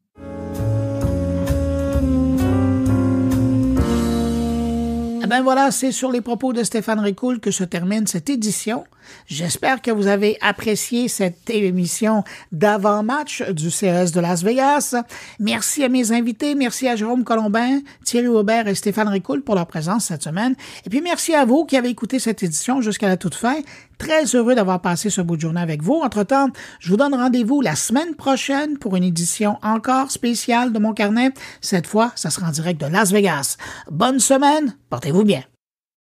Ben voilà, c'est sur les propos de Stéphane Ricoul que se termine cette édition. J'espère que vous avez apprécié cette émission d'avant-match du CES de Las Vegas. Merci à mes invités, merci à Jérôme Colombin, Thierry Aubert et Stéphane Ricoul pour leur présence cette semaine. Et puis merci à vous qui avez écouté cette édition jusqu'à la toute fin. Très heureux d'avoir passé ce bout de journée avec vous. Entre-temps, je vous donne rendez-vous la semaine prochaine pour une édition encore spéciale de Mon Carnet. Cette fois, ça sera en direct de Las Vegas. Bonne semaine, portez-vous bien.